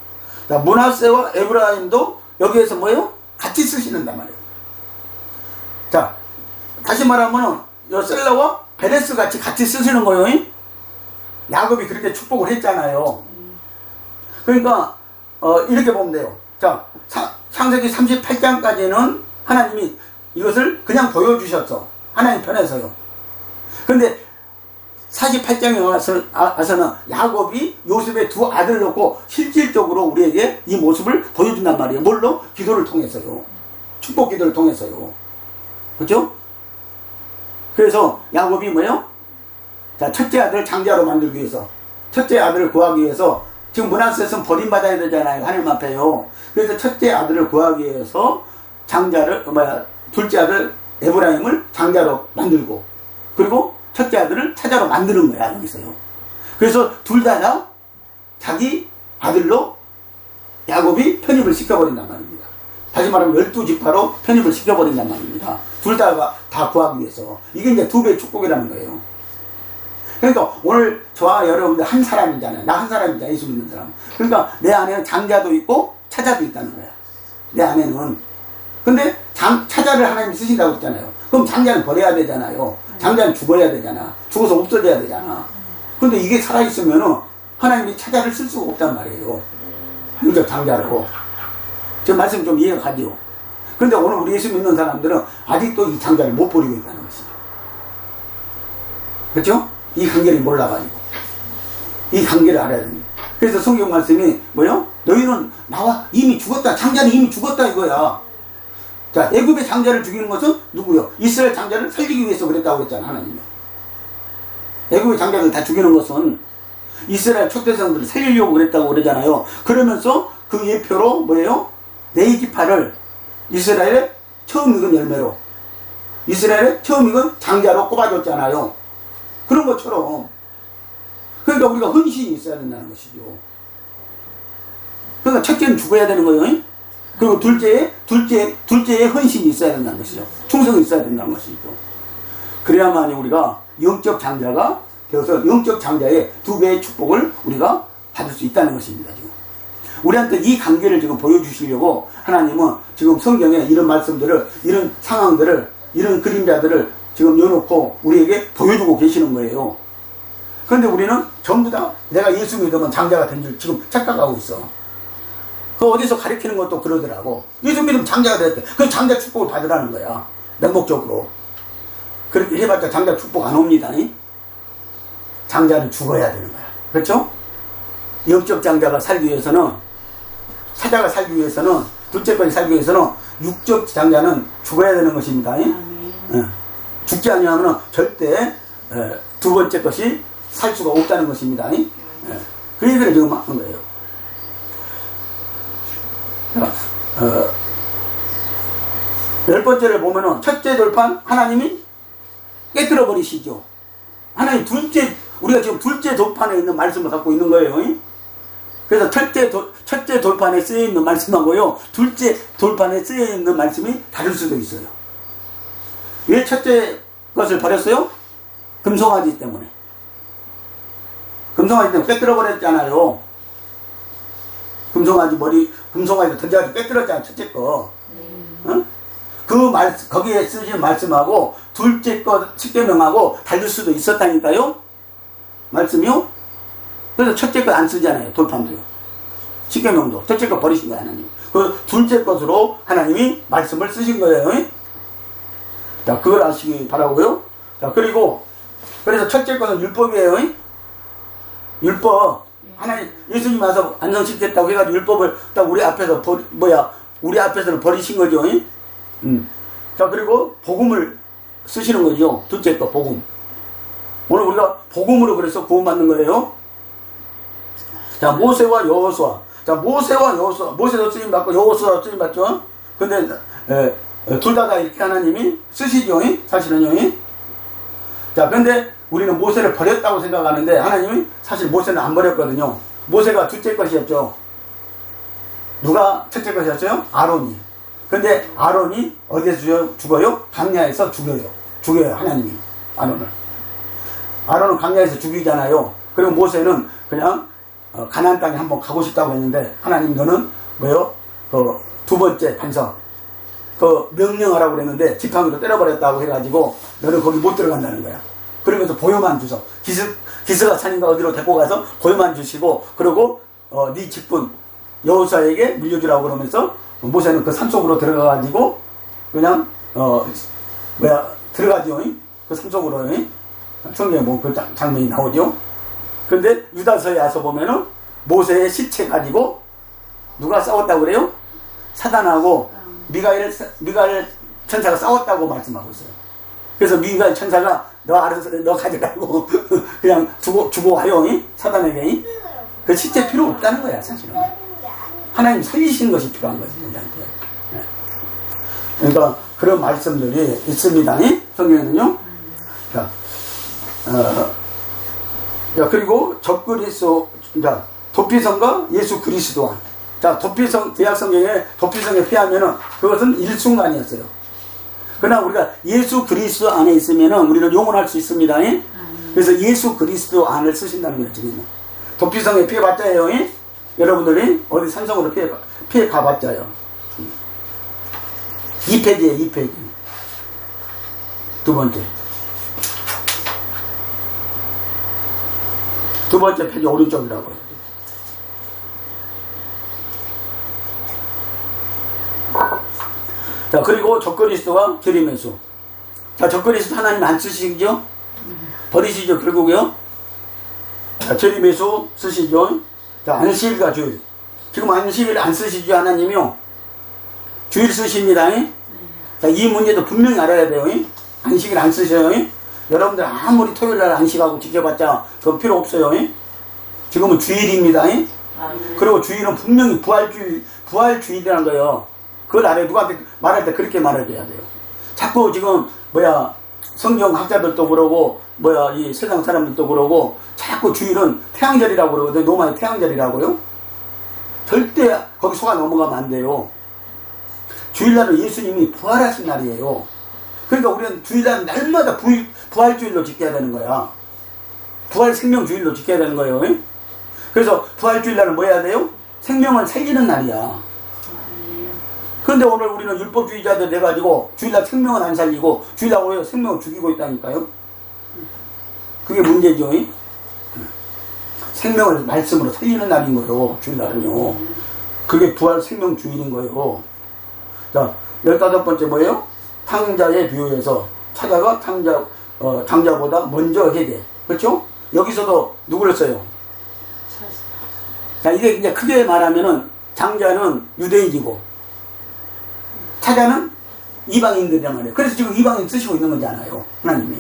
자, 므낫세와 에브라임도 여기에서 뭐예요? 같이 쓰시는단 말이에요. 자, 다시 말하면 셀라와 베레스 같이 쓰시는 거예요. 야곱이 그렇게 축복을 했잖아요. 그러니까 이렇게 보면 돼요. 자, 창세기 38장까지는 하나님이 이것을 그냥 보여주셨어. 하나님 편에서요. 근데 48장에 와서는 야곱이 요셉의 두 아들을 놓고 실질적으로 우리에게 이 모습을 보여준단 말이에요. 뭘로? 기도를 통해서요. 축복 기도를 통해서요. 그렇죠? 그래서 야곱이 뭐예요? 자, 첫째 아들을 장자로 만들기 위해서, 첫째 아들을 구하기 위해서, 지금 므낫세는 버림받아야 되잖아요. 하나님 앞에요. 그래서 첫째 아들을 구하기 위해서 둘째 아들 에브라임을 장자로 만들고, 그리고 첫째 아들을 차자로 만드는 거야, 여기서요. 그래서 둘 다 자기 아들로 야곱이 편입을 시켜버린단 말입니다. 다시 말하면 12지파로 편입을 시켜버린단 말입니다. 둘 다 구하기 위해서. 이게 이제 두 배의 축복이라는 거예요. 그러니까 오늘 저와 여러분들 한 사람이잖아요. 나 한 사람이잖아요. 예수 믿는 사람. 그러니까 내 안에는 장자도 있고 차자도 있다는 거야. 내 안에는. 근데 차자를 하나님이 쓰신다고 했잖아요. 그럼 장자는 버려야 되잖아요. 장자는 죽어야 되잖아. 죽어서 없어져야 되잖아. 근데 이게 살아있으면은 하나님이 차자를 쓸 수가 없단 말이에요. 유적 장자로. 저 말씀 좀 이해가 가죠. 그런데 오늘 우리 예수 믿는 사람들은 아직도 이 장자를 못 버리고 있다는 것이죠. 그렇죠? 이 관계를 몰라가지고. 이 관계를 알아야 됩니다. 그래서 성경 말씀이 뭐요? 너희는 나와 이미 죽었다. 장자는 이미 죽었다 이거야. 자, 애굽의 장자를 죽이는 것은 누구요? 이스라엘 장자를 살리기 위해서 그랬다고 그랬잖아, 하나님이. 애굽의 장자를 다 죽이는 것은 이스라엘 초대생들을 살리려고 그랬다고 그러잖아요. 그러면서 그 예표로 뭐예요? 네 지파를 이스라엘의 처음 익은 열매로, 이스라엘의 처음 익은 장자로 꼽아줬잖아요. 그런 것처럼. 그러니까 우리가 헌신이 있어야 된다는 것이죠. 그러니까 첫째는 죽어야 되는 거예요. 그리고 둘째의 헌신이 있어야 된다는 것이죠. 충성이 있어야 된다는 것이죠. 그래야만이 우리가 영적 장자가 되어서 영적 장자의 두 배의 축복을 우리가 받을 수 있다는 것입니다. 지금 우리한테 이 관계를 지금 보여주시려고 하나님은 지금 성경에 이런 말씀들을, 이런 상황들을, 이런 그림자들을 지금 여놓고 우리에게 보여주고 계시는 거예요. 그런데 우리는 전부 다 내가 예수 믿으면 장자가 된 줄 지금 착각하고 있어. 그 어디서 가르치는 것도 그러더라고. 예수 믿으면 장자가 됐대. 그 장자 축복을 받으라는 거야. 맹목적으로. 그렇게 해봤자 장자 축복 안 옵니다. 장자는 죽어야 되는 거야. 그렇죠? 영적 장자가 살기 위해서는 사자가 살기 위해서는, 둘째 것이 살기 위해서는 육적 장자는 죽어야 되는 것입니다. 예? 죽지 아니하면 절대 두 번째 것이 살 수가 없다는 것입니다. 예? 그 얘기를 지금 하는 거예요. 자, 열 번째를 보면은 첫째 돌판 하나님이 깨뜨려 버리시죠. 하나님 우리가 지금 둘째 돌판에 있는 말씀을 갖고 있는 거예요. 예? 그래서 첫째 돌판에 쓰여 있는 말씀하고요, 둘째 돌판에 쓰여 있는 말씀이 다를 수도 있어요. 왜 첫째 것을 버렸어요? 금송아지 때문에. 금송아지 때문에 깨뜨려 버렸잖아요. 금송아지 던져가지고 깨뜨렸잖아요, 첫째 거. 어? 거기에 쓰신 말씀하고 둘째 것 십계명하고 다를 수도 있었다니까요. 말씀이요. 그래서 첫째 것 안 쓰잖아요, 돌판도요. 십계명도 첫째 것 버리신 거예요, 하나님. 그 둘째 것으로 하나님이 말씀을 쓰신 거예요. 자, 그걸 아시기 바라고요. 자, 그래서 첫째 것은 율법이에요. 율법. 하나님, 예수님 와서 안성시켰다고 해가지고 율법을 딱 우리 앞에서 우리 앞에서는 버리신 거죠. 자, 그리고 복음을 쓰시는 거죠. 둘째 거, 복음. 오늘 우리가 복음으로 그래서 구원받는 거예요. 자, 모세와 여호수아. 자, 모세도 쓰임 받고 여호수아도 쓰임 받죠. 근데 둘 다 이렇게 하나님이 쓰시죠. 사실은요. 자, 근데 우리는 모세를 버렸다고 생각하는데 하나님이 사실 모세는 안 버렸거든요. 모세가 둘째 것이었죠. 누가 첫째 것이었어요? 아론이. 근데 아론이 어디에서 죽어요? 광야에서 죽여요, 하나님이. 아론은 광야에서 죽이잖아요. 그리고 모세는 그냥 가나안 땅에 한번 가고 싶다고 했는데 하나님, 너는 두 번째 반석 명령하라고 그랬는데 지팡이로 때려버렸다고 해가지고 너는 거기 못 들어간다는 거야. 그러면서 보여만 주소. 기스가 산인가 어디로 데리고 가서 보여만 주시고, 그리고 네 직분 여호수아에게 물려주라고 그러면서 모세는 그 산속으로 들어가가지고 그냥 들어가죠. 그 산속으로. 성경에 그 장면이 나오죠. 근데 유다서에 와서 보면은 모세의 시체 가지고 누가 싸웠다고 그래요? 사단하고 미가엘 천사가 싸웠다고 말씀하고 있어요. 그래서 미가엘 천사가 너 가져가고 그냥 주고 와요. 사단에게. 그 시체 필요 없다는 거야, 사실은. 하나님 살리시는 것이 필요한 거지, 우리한테. 그러니까 그런 말씀들이 있습니다. 성경에는요. 자, 그리고 도피성과 예수 그리스도와. 자, 구약성경에 도피성에 피하면은 그것은 일순간이었어요. 그러나 우리가 예수 그리스도 안에 있으면은 우리는 영원할 수 있습니다. 그래서 예수 그리스도 안을 쓰신다는 거예요, 지금. 도피성에 피해봤자요. 여러분들이 어디 산성으로 피해 가봤자요. 2페이지에 2페이지. 두 번째 페이지 오른쪽이라고요. 자, 그리고 적그리스도와 계리매수. 자, 적그리스도 하나님 안 쓰시죠? 버리시죠, 결국요. 자, 계리매수 쓰시죠. 자, 안식일과 주일. 지금 안식일 안 쓰시죠, 하나님이요? 주일 쓰십니다. 자, 이 문제도 분명히 알아야 돼요. 안식일 안 쓰셔요. 여러분들 아무리 토요일날 안식하고 지켜봤자 그건 필요 없어요. 지금은 주일입니다. 그리고 주일은 분명히 부활주일이라는 거예요. 그걸 알아요. 누구한테 말할 때 그렇게 말해줘야 돼요. 자꾸 지금 성경학자들도 그러고 이 세상 사람들도 그러고 자꾸 주일은 태양절이라고 그러거든요. 로마의 태양절이라고요. 절대 거기 속아 넘어가면 안 돼요. 주일날은 예수님이 부활하신 날이에요. 그러니까 우리는 주일날 날마다 부활주일로 지켜야 되는 거야. 부활 생명주일로 지켜야 되는 거예요. 그래서 부활주일날은 뭐 해야 돼요? 생명을 살리는 날이야. 그런데 오늘 우리는 율법주의자들 돼가지고 주일날 생명은 안 살리고 주일날 오히려 생명을 죽이고 있다니까요. 그게 문제죠. 생명을 말씀으로 살리는 날인 거예요, 주일날은요. 그게 부활 생명주일인 거예요. 자, 15번째 뭐예요? 탕자의 비유에서 찾아가 장자보다 먼저 해대. 그렇죠? 여기서도 누구를 써요? 자, 이게 이제 크게 말하면은 장자는 유대인이고 차자는 이방인들이란 말이에요. 그래서 지금 이방인 쓰시고 있는 거잖아요, 하나님이.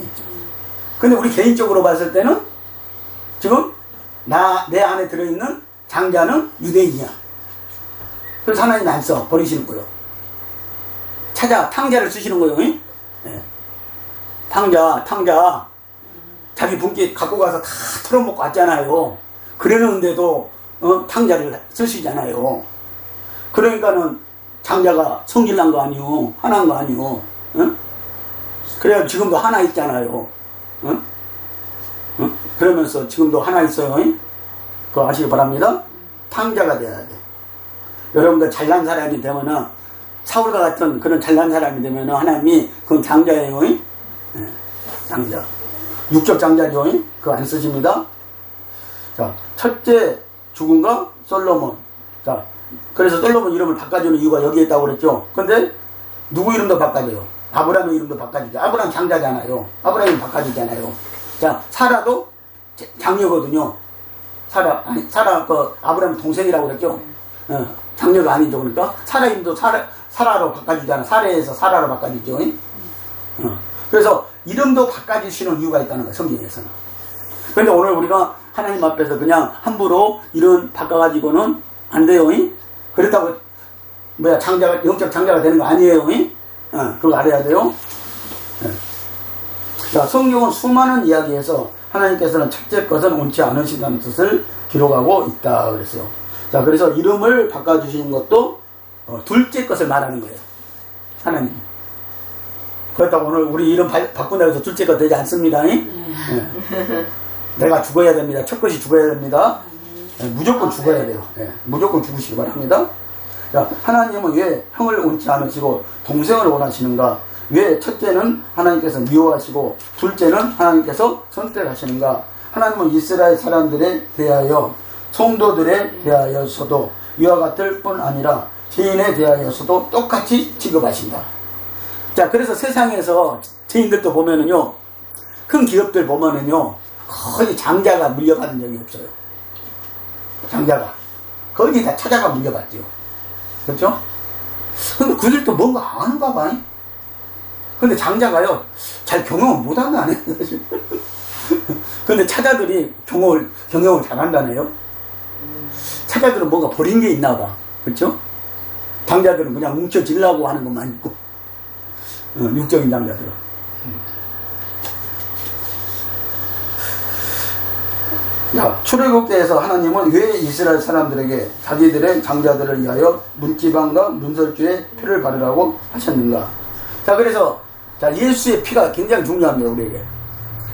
근데 우리 개인적으로 봤을 때는 지금 내 안에 들어있는 장자는 유대인이야. 그래서 하나님이 안 써. 버리시는 거예요. 탕자를 쓰시는 거예요. 네. 탕자. 자기 분께 갖고 가서 다 털어먹고 왔잖아요. 그러는데도 탕자를 쓰시잖아요. 그러니까는 장자가 성질난 거 아니요, 화난 거 아니요. 그래야 지금도 하나 있잖아요. 그러면서 지금도 하나 있어요. 그거 아시기 바랍니다. 탕자가 돼야 돼. 여러분들 잘난 사람이 되면은, 사울과 같은 그런 잘난 사람이 되면은 하나님이 그건 장자예요. 장자. 육적 장자죠. 그거 안 쓰십니다. 자, 첫째 죽은가? 솔로몬. 자, 그래서 솔로몬 이름을 바꿔주는 이유가 여기에 있다고 그랬죠. 근데 누구 이름도 바꿔줘요. 아브라함 이름도 바꿔주죠. 아브라함 장자잖아요. 아브라함이 바꿔주잖아요. 자, 사라도 장녀거든요. 사라 아브라함 동생이라고 그랬죠. 장녀가 아니죠. 그러니까 사라 이름도 사라로 바꿔주잖아. 사라에서 사라로 바꿔주죠. 그래서 이름도 바꿔주시는 이유가 있다는 거예요, 성경에서는. 그런데 오늘 우리가 하나님 앞에서 그냥 함부로 이름 바꿔가지고는 안 돼요. 그렇다고 영적 장자가 되는 거 아니에요. 그거 알아야 돼요. 자, 성경은 수많은 이야기에서 하나님께서는 첫째 것은 옳지 않으신다는 뜻을 기록하고 있다 그랬어요. 자, 그래서 이름을 바꿔주시는 것도 둘째 것을 말하는 거예요, 하나님. 그렇다고 오늘 우리 이름 바꾼다고 해서 둘째 것 되지 않습니다. 내가 죽어야 됩니다. 첫 것이 죽어야 됩니다. 무조건 죽어야 돼요. 무조건 죽으시기 바랍니다. 자, 하나님은 왜 형을 원치 않으시고 동생을 원하시는가? 왜 첫째는 하나님께서 미워하시고 둘째는 하나님께서 선택하시는가? 하나님은 이스라엘 사람들에 대하여, 성도들에 대하여서도 이와 같을 뿐 아니라 죄인에 대하여서도 똑같이 취급하신다. 자, 그래서 세상에서 죄인들도 보면은요, 큰 기업들 보면은요, 거의 장자가 물려받은 적이 없어요. 장자가 거의 다 찾아가 물려받죠. 그렇죠? 근데 그들도 뭔가 아는가 봐. 근데 장자가요, 잘 경영을 못한다네. 근데 차자들이 경영을 잘한다네요. 차자들은 뭔가 버린 게 있나 봐. 그렇죠? 장자들은 그냥 뭉쳐지려고 하는 것만 있고, 육적인 장자들은. 자, 출애굽 때에서 하나님은 왜 이스라엘 사람들에게 자기들의 장자들을 위하여 문지방과 문설주에 피를 바르라고 하셨는가? 자, 그래서 자, 예수의 피가 굉장히 중요합니다, 우리에게.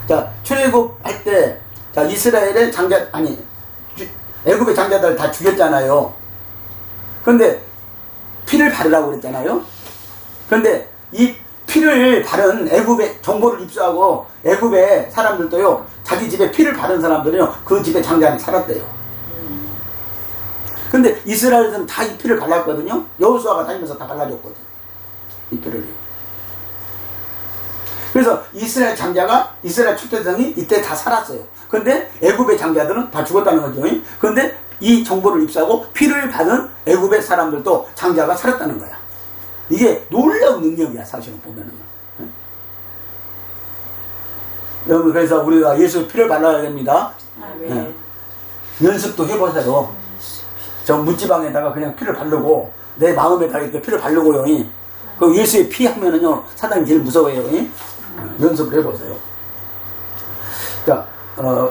자, 출애굽 할 때, 자, 이스라엘의 애굽의 장자들 다 죽였잖아요. 근데 피를 바르라고 그랬잖아요. 근데 이 피를 바른 애굽의 정보를 입수하고 애굽의 사람들도요, 자기 집에 피를 바른 사람들은요, 그 집에 장자 안에 살았대요. 근데 이스라엘은 다 이 피를 발랐거든요. 여호수아가 다니면서 다 발라줬거든, 이 피를. 그래서 이스라엘 장자가, 이스라엘 초대성이 이때 다 살았어요. 근데 애굽의 장자들은 다 죽었다는 거죠. 근데 이 정보를 입수하고 피를 받은 애굽의 사람들도 장자가 살았다는 거야. 이게 놀라운 능력이야, 사실은 보면은. 여러분, 그래서 우리가 예수 피를 발라야 됩니다. 연습도 해보세요. 저 문지방에다가 그냥 피를 바르고, 내 마음에다가 이렇게 피를 바르고요. 그 예수의 피 하면은요, 사단이 제일 무서워요. 연습을 해보세요. 자,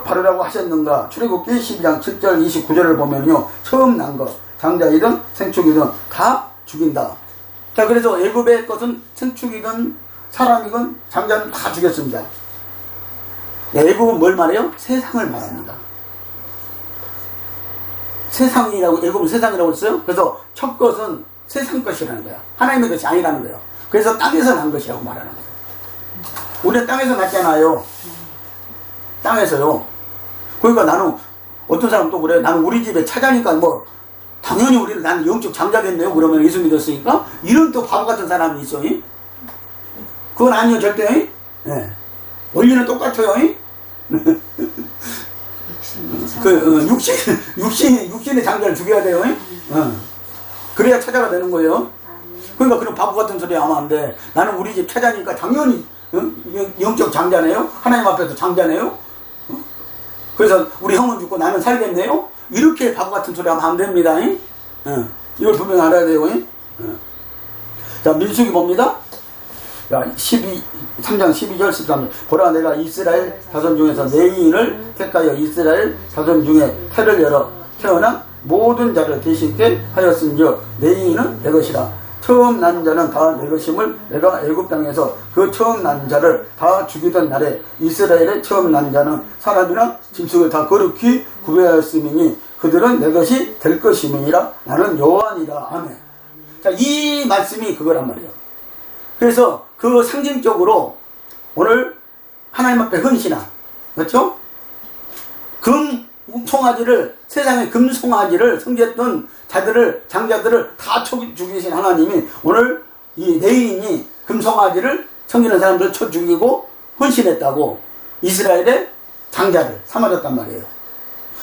바르라고 하셨는가? 출애굽기 12장 7절 29절을 보면요, 처음 난 것, 장자이든 생축이든 다 죽인다. 자, 그래서 애굽의 것은 생축이든 사람이든 장자는 다 죽였습니다. 애굽은 뭘 말해요? 세상을 말합니다. 세상이라고, 애굽은 세상이라고 했어요. 그래서 첫 것은 세상 것이라는 거야. 하나님의 것이 아니라는 거예요. 그래서 땅에서 난 것이라고 말하는 거예요. 우리는 땅에서 났잖아요. 땅에서요. 그러니까 나는, 어떤 사람도 그래. 나는 우리 집에 차자니까 뭐, 당연히 나는 영적 장자겠네요. 그러면 예수 믿었으니까. 이런 또 바보 같은 사람이 있어. 그건 아니요, 절대. 원리는 똑같아요. 육신의 장자를 죽여야 돼요. 그래야 차자가 되는 거예요. 그러니까 그런 바보 같은 소리 하면 안 돼. 나는 우리 집 차자니까 당연히 영적 장자네요. 하나님 앞에서 장자네요. 그래서 우리 형은 죽고 나는 살겠네요. 이렇게 바보 같은 소리 하면 안 됩니다. 이걸 분명히 알아야 돼요. 자, 민수기 봅니다. 3장 12절 13절. 보라, 내가 이스라엘 자손 중에서 내인을 택하여 이스라엘 자손 중에 태를 열어 태어난 모든 자를 대신께 하였은즉 내인은 내 것이라. 처음 난 자는 다 내 것임을 내가 애굽 땅에서 그 처음 난 자를 다 죽이던 날에 이스라엘의 처음 난 자는 사람이나 짐승을 다 거룩히 구별하였음이니 그들은 내 것이 될 것임이니라. 나는 여호와니라. 아멘. 자, 이 말씀이 그거란 말이에요. 그래서 그 상징적으로 오늘 하나님 앞에 헌신한, 그렇죠? 송아지를, 세상의 금송아지를 섬겼던 자들을, 장자들을 다 죽이신 하나님이 오늘 이 내인이 금송아지를 섬기는 사람들을 쳐 죽이고 헌신했다고 이스라엘의 장자를 삼아줬단 말이에요.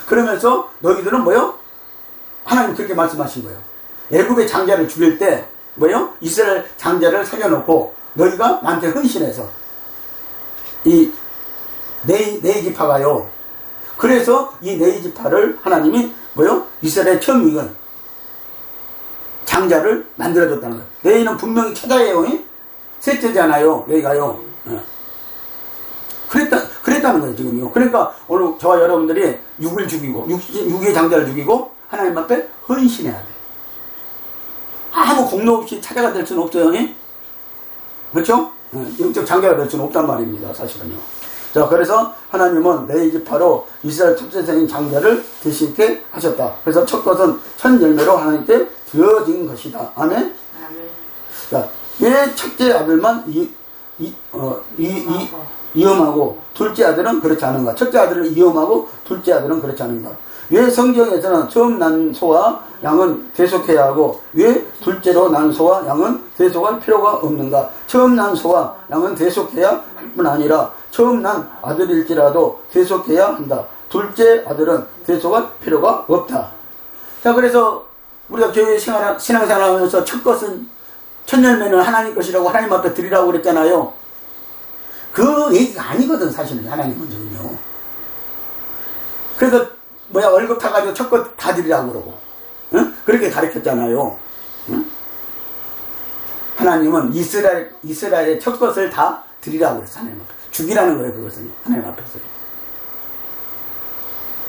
그러면서 너희들은 뭐요? 하나님 그렇게 말씀하신 거예요. 애굽의 장자를 죽일 때 뭐요? 이스라엘 장자를 살려놓고 너희가 나한테 헌신해서 이 네 지파가요. 그래서 이 네 지파를 하나님이 뭐요? 이스라엘 처음 익은 장자를 만들어줬다는 거예요. 레이는 분명히 차자예요. 셋째잖아요. 레이가요. 그랬다는 거예요, 지금요. 그러니까 오늘 저와 여러분들이 육을 죽이고, 육의 장자를 죽이고, 하나님 앞에 헌신해야 돼. 아무 공로 없이 차자가 될 수는 없어요. 그렇죠? 영적 장자가 될 수는 없단 말입니다, 사실은요. 자, 그래서 하나님은 네 지파로 이스라엘 첫째생인 장자를 대신케 하셨다. 그래서 첫 것은 첫 열매로 하나님께 드려진 것이다. 아멘? 아멘. 자, 왜 첫째 아들만 위험하고 둘째 아들은 그렇지 않은가? 첫째 아들은 위험하고 둘째 아들은 그렇지 않은가? 왜 성경에서는 처음 난 소와 양은 대속해야 하고 왜 둘째로 난 소와 양은 대속할 필요가 없는가? 처음 난 소와 양은 대속해야 할 뿐 아니라 처음 난 아들일지라도 대속해야 한다. 둘째 아들은 대속할 필요가 없다. 자, 그래서 우리가 교회 신앙생활하면서 첫 것은 첫 열매는 하나님 것이라고 하나님 앞에 드리라고 그랬잖아요. 그 얘기가 아니거든, 사실은. 하나님은 지금요. 그래서 월급 타가지고 첫 것 다 드리라고 그러고, 응? 그렇게 가르쳤잖아요. 응? 하나님은 이스라엘의 첫 것을 다 드리라고 그랬어, 하나님 앞에. 죽이라는 거예요, 그것은. 하나님 앞에서.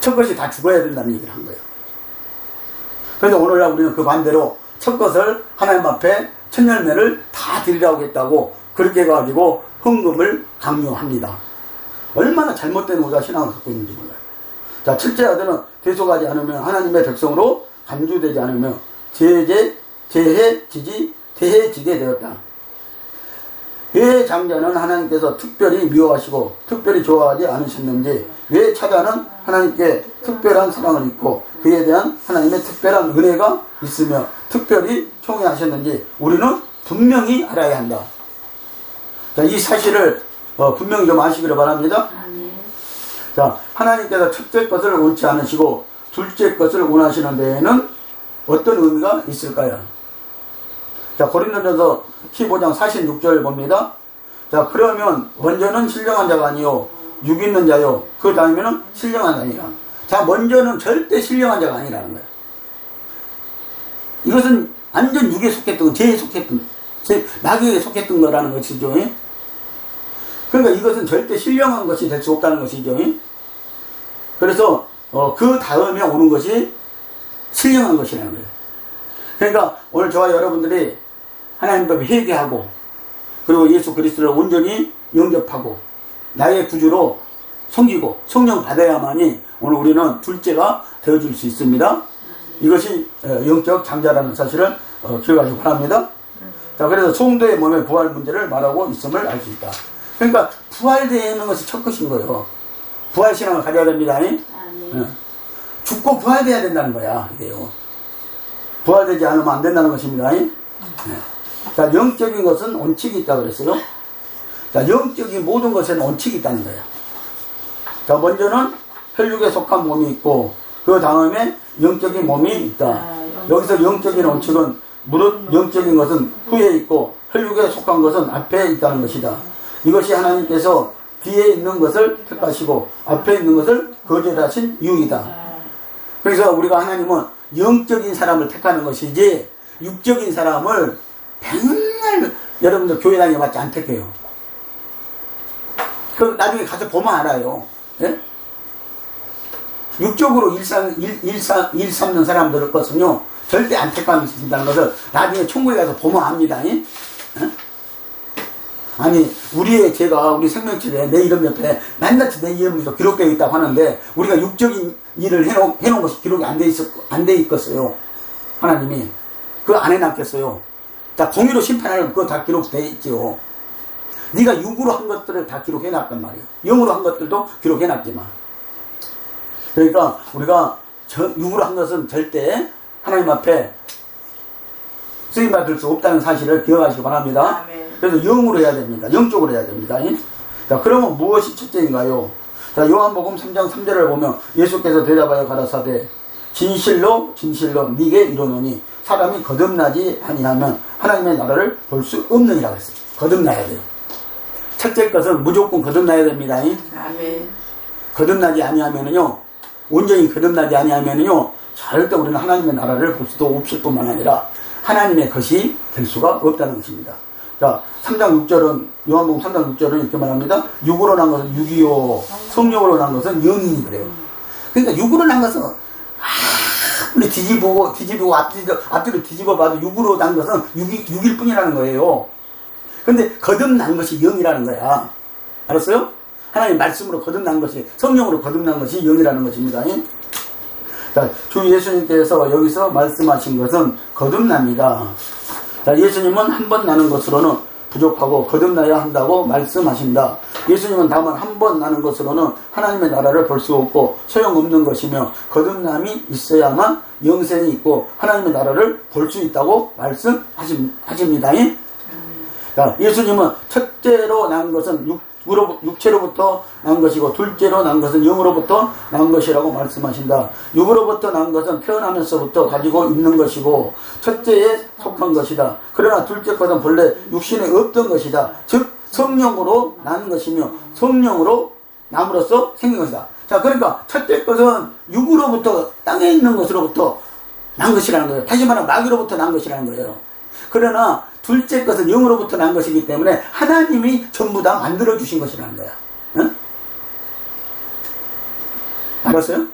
첫 것이 다 죽어야 된다는 얘기를 한 거예요. 그런데 오늘날 우리는 그 반대로 첫 것을 하나님 앞에 첫 열매를 다 드리라고 했다고 그렇게 해가지고 헌금을 강요합니다. 얼마나 잘못된 오자 신앙을 갖고 있는지 몰라요. 자, 첫째 아들은 대속하지 않으면 하나님의 백성으로 간주되지 않으며 대해지게 되었다. 왜 장자는 하나님께서 특별히 미워하시고 특별히 좋아하지 않으셨는지, 왜 차자는 하나님께 특별한 사랑을 입고 그에 대한 하나님의 특별한 은혜가 있으며 특별히 총애하셨는지 우리는 분명히 알아야 한다. 자, 이 사실을 분명히 좀 아시기를 바랍니다. 자, 하나님께서 첫째 것을 원치 않으시고 둘째 것을 원하시는 데에는 어떤 의미가 있을까요? 자, 고린도전서 15장 46절 봅니다. 자, 그러면 먼저는 신령한 자가 아니요 육 있는 자요 그 다음에는 신령한 자니라. 자, 먼저는 절대 신령한 자가 아니라는 거야. 이것은 완전 육에 속했던, 죄에 속했던, 나귀에 속했던 거라는 것이죠. 그러니까 이것은 절대 신령한 것이 될 수 없다는 것이죠. 그래서 그 다음에 오는 것이 신령한 것이라는 거예요. 그러니까 오늘 저와 여러분들이 하나님 앞에 회개하고 그리고 예수 그리스도를 온전히 영접하고 나의 구주로 섬기고 성령 받아야만이 오늘 우리는 둘째가 되어줄 수 있습니다. 이것이 영적 장자라는 사실을 기억하시기 바랍니다. 자, 그래서 성도의 몸의 부활 문제를 말하고 있음을 알 수 있다. 그러니까 부활되는 것이 첫 것인 거예요. 부활신앙을 가져야 됩니다. 죽고 부활돼야 된다는 거야. 이게요. 부활되지 않으면 안 된다는 것입니다. 자, 영적인 것은 원칙이 있다 그랬어요. 자, 영적인 모든 것에는 원칙이 있다는 거예요. 자, 먼저는 혈육에 속한 몸이 있고 그 다음에 영적인 몸이 있다. 여기서 영적인 원칙은 무릇 영적인 것은 후에 있고 혈육에 속한 것은 앞에 있다는 것이다. 이것이 하나님께서 뒤에 있는 것을 택하시고 앞에 있는 것을 거절하신 이유이다. 그래서 우리가 하나님은 영적인 사람을 택하는 것이지 육적인 사람을 맨날 여러분들 교회 다녀봤지 안 택해요. 그 나중에 가서 보면 알아요. 예? 육적으로 일삼는 사람들을 것은요 절대 안 택한다는 것을 나중에 천국에 가서 보면 압니다. 예? 아니 우리 생명체에 내 이름 옆에 낱낱이 내 이름이 기록되어 있다고 하는데 우리가 육적인 일을 해놓은 것이 기록이 안 돼 있겠어요. 하나님이 그거 안 해놨겠어요. 자, 공의로 심판하면 그거 다 기록되어 있죠. 네가 육으로 한 것들을 다 기록해놨단 말이에요. 영으로 한 것들도 기록해놨지만. 그러니까 우리가 육으로 한 것은 절대 하나님 앞에 쓰임받을 수 없다는 사실을 기억하시기 바랍니다. 그래서 영으로 해야 됩니다. 영적으로 해야 됩니다. 자, 그러면 무엇이 첫째인가요? 자, 요한복음 3장 3절을 보면 예수께서 대답하여 가라사대 진실로 네게 이르노니 사람이 거듭나지 아니하면 하나님의 나라를 볼 수 없느니라고 했어요. 거듭나야 돼요. 첫째 것은 무조건 거듭나야 됩니다. 아멘. 거듭나지 아니하면은요, 온전히 거듭나지 아니하면은요, 절대 우리는 하나님의 나라를 볼 수도 없을 뿐만 아니라 하나님의 것이 될 수가 없다는 것입니다. 자, 3장 6절은, 요한복음 3장 6절은 이렇게 말합니다. 육으로 난 것은 육이요, 성령으로 난 것은 영이니 그래요. 그러니까 육으로 난 것은 아무리 뒤집고 앞뒤로 뒤집어 봐도 육으로 난 것은 육일 뿐이라는 거예요. 근데 거듭난 것이 영이라는 거야. 알았어요? 하나님 말씀으로 거듭난 것이, 성령으로 거듭난 것이 영이라는 것입니다. 자, 주 예수님께서 여기서 말씀하신 것은 거듭납니다. 자, 예수님은 한 번 나는 것으로는 부족하고 거듭나야 한다고 말씀하신다. 예수님은 다만 한 번 나는 것으로는 하나님의 나라를 볼 수 없고 소용없는 것이며 거듭남이 있어야만 영생이 있고 하나님의 나라를 볼 수 있다고 말씀하십니다. 자, 예수님은 첫째로 난 것은 육체로부터 난 것이고 둘째로 난 것은 영으로부터 난 것이라고 말씀하신다. 육으로부터 난 것은 태어나면서부터 가지고 있는 것이고 첫째에 속한 것이다. 그러나 둘째 것은 본래 육신에 없던 것이다. 즉 성령으로 난 것이며 성령으로 남으로써 생긴 것이다. 자, 그러니까 첫째 것은 육으로부터 땅에 있는 것으로부터 난 것이라는 거예요. 다시 말하면 마귀로부터 난 것이라는 거예요. 그러나 둘째 것은 영으로부터 난 것이기 때문에 하나님이 전부 다 만들어주신 것이라는 거야. 응? 알았어요?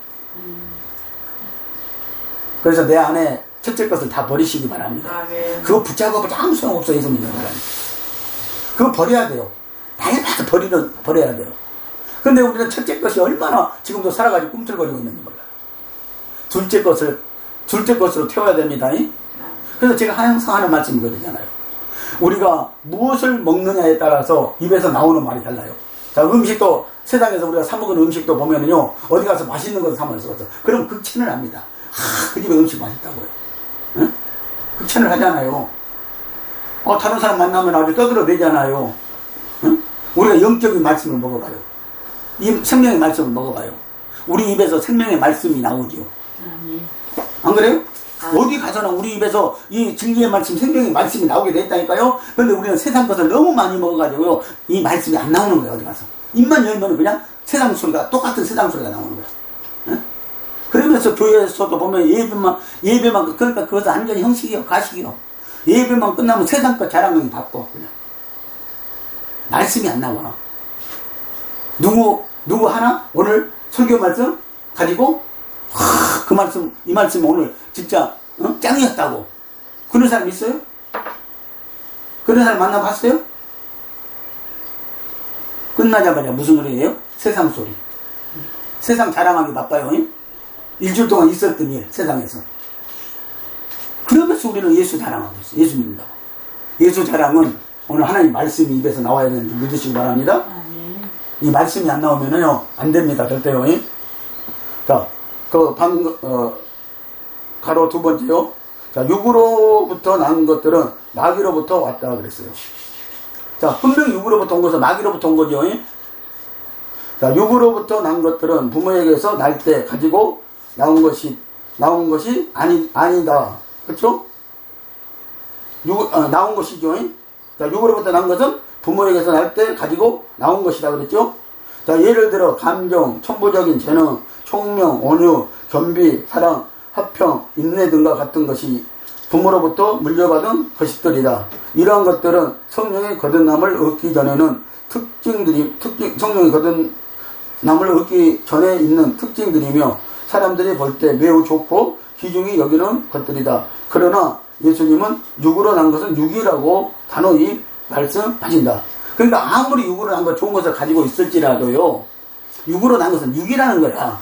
그래서 내 안에 첫째 것을 다 버리시기 바랍니다. 그거 붙잡아보자 아무 소용없어. 예수 믿는 사람이. 그거 버려야 돼요. 날마다 버려야 돼요. 근데 우리는 첫째 것이 얼마나 지금도 살아가지고 꿈틀거리고 있는지 몰라요. 둘째 것으로 태워야 됩니다. 그래서 제가 항상 하는 말씀이 그러잖아요. 우리가 무엇을 먹느냐에 따라서 입에서 나오는 말이 달라요. 자, 음식도 세상에서 우리가 사 먹은 음식도 보면은요, 어디 가서 맛있는 것을 사 먹어서 그럼 극찬을 합니다. 그 집에 음식 맛있다고요. 응? 극찬을 하잖아요. 다른 사람 만나면 아주 떠들어대잖아요. 응? 우리가 영적인 말씀을 먹어봐요. 이 생명의 말씀을 먹어봐요. 우리 입에서 생명의 말씀이 나오지요. 안 그래요? 어디 가서나 우리 입에서 이 진리의 말씀, 생명의 말씀이 나오게 됐다니까요. 그런데 우리는 세상 것을 너무 많이 먹어가지고요, 이 말씀이 안 나오는 거예요. 어디 가서 입만 열면 그냥 세상 소리가, 똑같은 세상 소리가 나오는 거예요. 응? 그러면서 교회에서도 보면 예배만 그러니까 그것은 완전히 형식이요, 가식이요. 예배만 끝나면 세상 것 자랑을 받고 그냥 말씀이 안 나와. 누구 하나 오늘 설교 말씀 가지고 그 말씀, 이 말씀 오늘 진짜 짱이었다고 그런 사람 있어요? 그런 사람 만나봤어요? 끝나자마자 무슨 소리예요? 세상 소리. 세상 자랑하기 바빠요. 일주일 동안 있었던 일, 세상에서. 그러면서 우리는 예수 자랑하고 있어요. 예수 믿는다고. 예수 자랑은 오늘 하나님 말씀이 입에서 나와야 되는지 믿으시기 바랍니다. 이 말씀이 안 나오면은요, 안 됩니다. 절대요. 자, 가로 두 번째요. 자, 육으로부터 난 것들은 마귀로부터 왔다 그랬어요. 자, 분명히 육으로부터 온 것은 마귀로부터 온 거죠. 자, 육으로부터 난 것들은 부모에게서 날 때 가지고 나온 것이 아니다. 그렇죠? 나온 것이죠. 자, 육으로부터 난 것은 부모에게서 날 때 가지고 나온 것이다 그랬죠? 자, 예를 들어 감정, 천부적인 재능, 총명, 온유, 겸비, 사랑, 화평, 인내 등과 같은 것이 부모로부터 물려받은 것들이다. 이러한 것들은 성령의 거듭남을 얻기 전에는 성령의 거듭남을 얻기 전에 있는 특징들이며 사람들이 볼 때 매우 좋고 귀중히 여기는 것들이다. 그러나 예수님은 육으로 난 것은 육이라고 단호히 말씀하신다. 그러니까 아무리 육으로 난 것 좋은 것을 가지고 있을지라도요, 육으로 난 것은 육이라는 거야.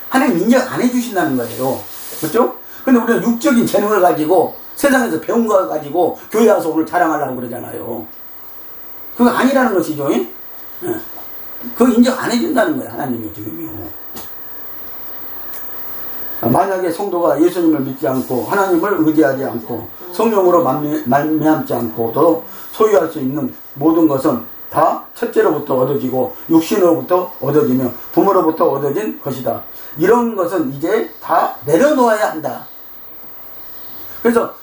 하나님 인정 안 해주신다는 거예요. 그렇죠? 근데 우리는 육적인 재능을 가지고 세상에서 배운 거 가지고 교회 와서 오늘 자랑하려고 그러잖아요. 그거 아니라는 것이죠. 예? 그거 인정 안 해준다는 거야, 하나님이 지금요. 만약에 성도가 예수님을 믿지 않고 하나님을 의지하지 않고 성령으로 말미암지 않고도 소유할 수 있는 모든 것은 다 첫째로부터 얻어지고 육신으로부터 얻어지며 부모로부터 얻어진 것이다. 이런 것은 이제 다 내려놓아야 한다. 그래서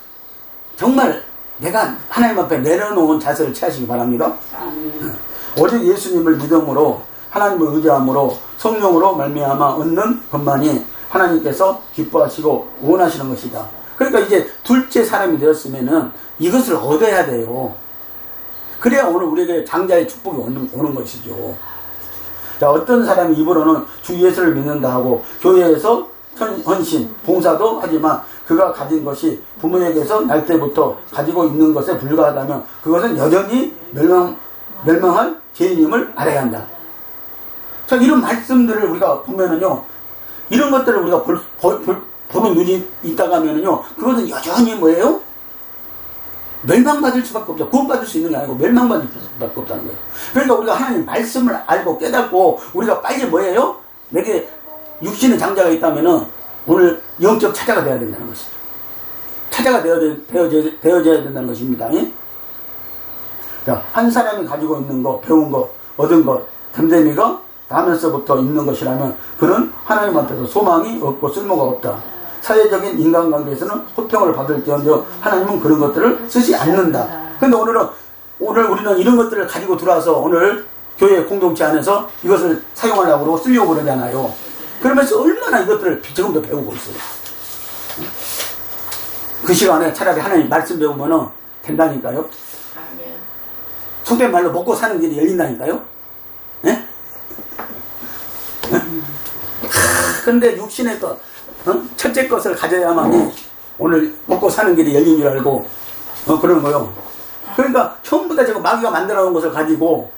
정말 내가 하나님 앞에 내려놓은 자세를 취하시기 바랍니다. 오직 예수님을 믿음으로 하나님을 의지함으로 성령으로 말미암아 얻는 것만이 하나님께서 기뻐하시고 원하시는 것이다. 그러니까 이제 둘째 사람이 되었으면은 이것을 얻어야 돼요. 그래야 오늘 우리에게 장자의 축복이 오는 것이죠. 자, 어떤 사람이 입으로는 주 예수를 믿는다 하고 교회에서 헌신, 봉사도 하지만 그가 가진 것이 부모에게서 날 때부터 가지고 있는 것에 불과하다면 그것은 여전히 멸망할 죄인임을 알아야 한다. 자, 이런 말씀들을 우리가 보면은요, 이런 것들을 우리가 보는 눈이 있다가 하면은요, 그것은 여전히 뭐예요? 멸망받을 수밖에 없죠. 구원받을 수 있는 게 아니고 멸망받을 수밖에 없다는 거예요. 그러니까 우리가 하나님 말씀을 알고 깨닫고 우리가 빨리 뭐예요? 내게 육신의 장자가 있다면은 오늘 영적 차자가 되어야 된다는 것이죠. 차자가 되어져야 된다는 것입니다. 예? 자, 한 사람이 가지고 있는 거, 배운 거, 얻은 것, 됨됨이가 나면서부터 있는 것이라면 그는 하나님 앞에서 소망이 없고 쓸모가 없다. 사회적인 인간관계에서는 호평을 받을지언정 하나님은 그런 것들을 쓰지 않는다. 그런데 오늘 우리는 이런 것들을 가지고 들어와서 오늘 교회 공동체 안에서 이것을 사용하려고 쓰려고 그러잖아요. 그러면서 얼마나 이것들을 지금도 배우고 있어요. 그 시간에 차라리 하나님 말씀 배우면은 된다니까요. 아멘. 속된 말로 먹고 사는 길이 열린다니까요. 예? 근데 육신의 것, 첫째 것을 가져야만이 오늘 먹고 사는 길이 열린 줄 알고 그러는 거요. 그러니까 전부 다 저거 마귀가 만들어 놓은 것을 가지고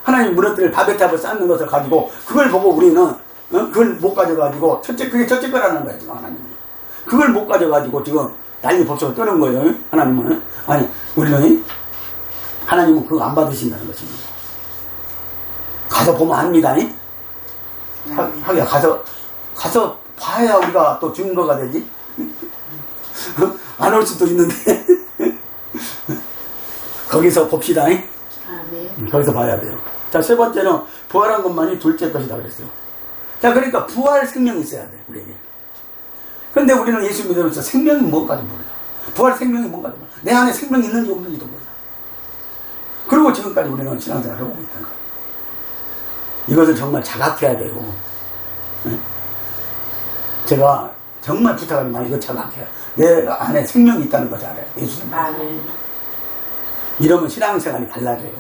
하나님 무너뜨릴 바베탑을 쌓는 것을 가지고 그걸 보고 우리는 그걸 못 가져가지고 그게 첫째 거라는 거예요. 지금 하나님은 그걸 못 가져가지고 지금 난리 법석을 떠는 거예요. 하나님은 아니 우리는 하나님은 그거 안 받으신다는 것입니다. 가서 보면 압니다. 하기야 가서 봐야 우리가 또 증거가 되지. 안 올 수도 있는데 거기서 봅시다. 거기서 봐야 돼요. 자, 세 번째는 부활한 것만이 둘째 것이다 그랬어요. 자, 그러니까 부활 생명이 있어야 돼 우리에게. 근데 우리는 예수 믿으면서 생명이 뭔가도 몰라. 부활 생명이 뭔가도 몰라. 내 안에 생명이 있는지 없는지도 몰라. 그리고 지금까지 우리는 신앙생활을 하고 있다는 거예요. 이것을 정말 자각해야 되고, 제가 정말 부탁하지만 이거 자각해야 내 안에 생명이 있다는 것을 알아요. 예수님. 이러면 신앙생활이 달라져요.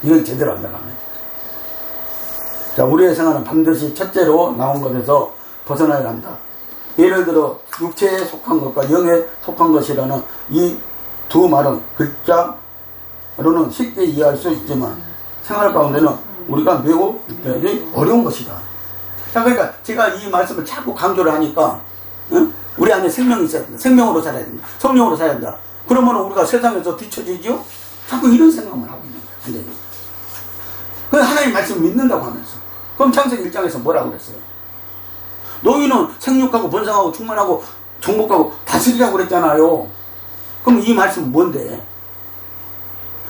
이건 제대로 한다고 하면. 자, 우리의 생활은 반드시 첫째로 나온 것에서 벗어나야 한다. 예를 들어 육체에 속한 것과 영에 속한 것이라는 이 두 말은 글자로는 쉽게 이해할 수 있지만 생활 가운데는 우리가 매우 어려운 것이다. 자, 그러니까 제가 이 말씀을 자꾸 강조를 하니까 우리 안에 생명이 있어야 된다. 생명으로 살아야 된다. 성령으로 살아야 된다. 그러면 우리가 세상에서 뒤처지죠? 자꾸 이런 생각만 하고 있는 거예요. 완전히. 그래서 하나님 말씀을 믿는다고 하면서. 그럼 창세기 1장에서 뭐라고 그랬어요? 너희는 생육하고 번성하고 충만하고 정복하고 다스리라고 그랬잖아요. 그럼 이 말씀은 뭔데?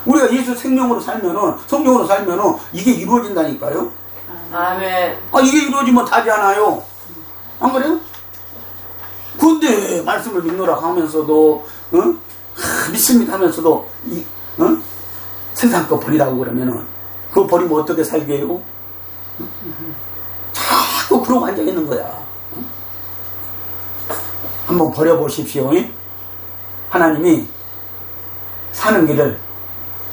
우리가 예수 생명으로 살면은, 성령으로 살면은 이게 이루어진다니까요? 아멘. 이게 이루어지면 다잖아요. 안 그래요? 근데 말씀을 믿노라 하면서도 믿습니다 하면서도 세상 거 버리라고 그러면은 그거 버리면 어떻게 살게 해요? 자꾸 그러고 앉아있는 거야. 한번 버려보십시오. 하나님이 사는 길을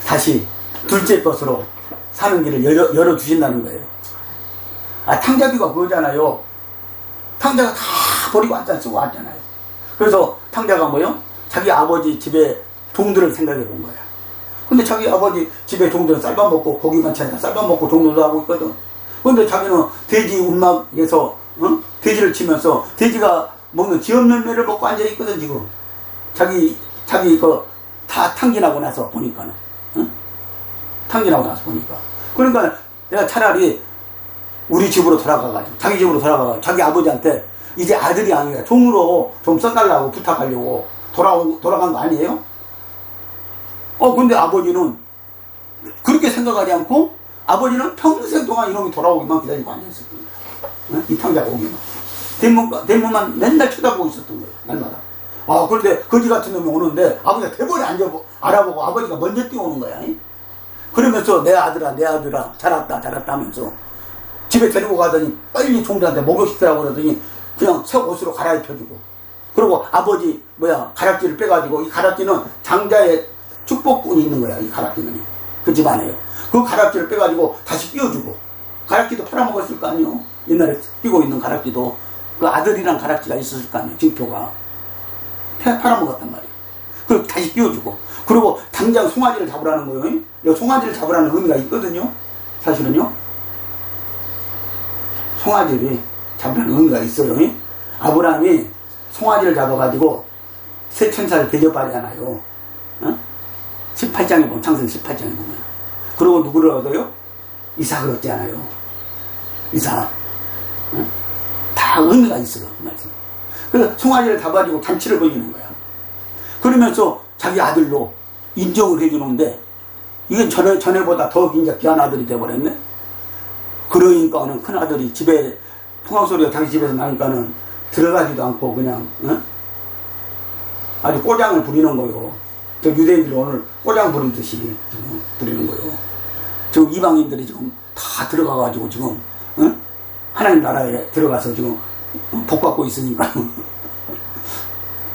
다시 둘째 것으로 사는 길을 열어주신다는 거예요. 탕자비가 그거잖아요. 탕자가 다 버리고 쓰고 왔잖아요. 그래서 탕자가 뭐요? 자기 아버지 집에 종들을 생각해 본 거야. 근데 자기 아버지 집에 종들은 쌀밥 먹고 고기만 차니까 쌀밥 먹고 종들도 하고 있거든. 근데 자기는 돼지 운막에서 돼지를 치면서 돼지가 먹는 지엄열매를 먹고 앉아 있거든 지금. 자기 다 탕진하고 나서 보니까는. 탕진하고 나서 보니까. 그러니까 내가 차라리 우리 집으로 돌아가가지고 자기 집으로 돌아가가지고 자기 아버지한테 이제 아들이 아니라 종으로 좀 써달라고 부탁하려고 돌아간 거 아니에요? 근데 아버지는 그렇게 생각하지 않고 아버지는 평생 동안 이놈이 돌아오기만 기다리고 앉아있었던 거야. 이 탕자가 오기만. 대문만 맨날 쳐다보고 있었던 거예요. 날마다. 그런데 거지 같은 놈이 오는데 아버지가 대번에 알아보고 아버지가 먼저 뛰어오는 거야. 그러면서 내 아들아 잘했다 하면서 집에 데리고 가더니 빨리 종들한테 목욕시키라고 그러더니 그냥 새 옷으로 갈아입혀주고 그리고 아버지 가락지를 빼가지고 이 가락지는 장자의 축복꾼이 있는 거야. 이 가락지는 그 집안에요. 그 가락지를 빼가지고 다시 끼워주고 가락지도 팔아먹었을 거 아니에요. 옛날에 끼고 있는 가락지도 그 아들이랑 가락지가 있었을 거 아니에요. 징표가 팔아먹었단 말이에요. 그리고 다시 끼워주고 그리고 당장 송아지를 잡으라는 거예요. 이 송아지를 잡으라는 의미가 있거든요. 사실은요. 송아지를 잡으라는 의미가 있어요. 아브라함이 송아지를 잡아가지고 새 천사를 대접하잖아요. 18장에 보면 창세기 18장에 보면 그리고 누구를 얻어요? 이삭을 얻잖아요. 이삭. 다 의미가 있어요. 그 말씀. 그래서 송아지를 잡아가지고 잔치를 벌이는 거야. 그러면서 자기 아들로 인정을 해주는데 이건 전에보다 더 이제 귀한 아들이 돼버렸네. 그러니까는 큰 아들이 집에 풍악소리가 자기 집에서 나니까는 들어가지도 않고 그냥 아주 꼬장을 부리는 거요. 저 유대인들이 오늘 꼬장 부리듯이 부리는 거요. 저 이방인들이 지금 다 들어가가지고 지금 하나님 나라에 들어가서 지금 복 받고 있으니까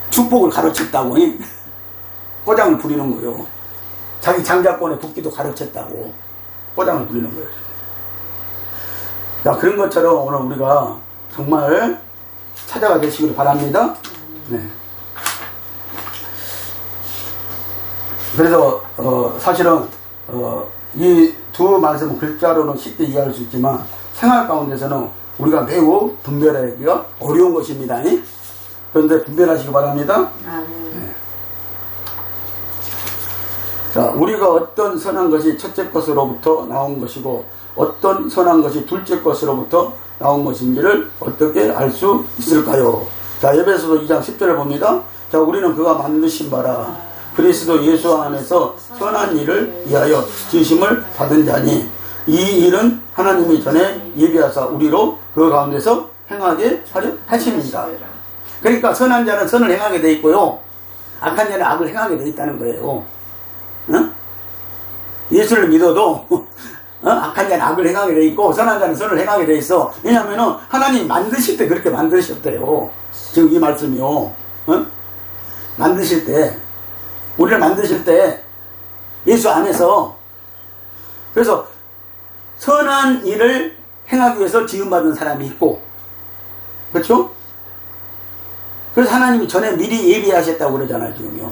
축복을 가로챘다고 꼬장을 부리는 거요. 자기 장자권의 국기도 가로챘다고 꼬장을 부리는 거예요. 그런 것처럼 오늘 우리가 정말 찾아가 되시기를 바랍니다. 네. 그래서 사실은 이 두 말씀은 글자로는 쉽게 이해할 수 있지만 생활 가운데서는 우리가 매우 분별하기가 어려운 것입니다. 그런데 분별하시기 바랍니다. 네. 자, 우리가 어떤 선한 것이 첫째 것으로부터 나온 것이고 어떤 선한 것이 둘째 것으로부터 나온 것인지를 어떻게 알 수 있을까요? 자, 에베소서 2장 10절을 봅니다. 자, 우리는 그가 만드신 바라 그리스도 예수 안에서 선한 일을 위하여 지으심을 받은 자니 이 일은 하나님이 전에 예비하사 우리로 그 가운데서 행하게 하려 하십니다. 그러니까 선한 자는 선을 행하게 돼 있고요. 악한 자는 악을 행하게 돼 있다는 거예요. 예수를 믿어도 악한 자는 악을 행하게 돼 있고 선한 자는 선을 행하게 돼 있어. 왜냐하면 하나님 만드실 때 그렇게 만드셨대요. 지금 이 말씀이요. 만드실 때 우리를 만드실 때 예수 안에서 그래서 선한 일을 행하기 위해서 지음받은 사람이 있고 그렇죠? 그래서 하나님이 전에 미리 예비하셨다고 그러잖아요 지금요.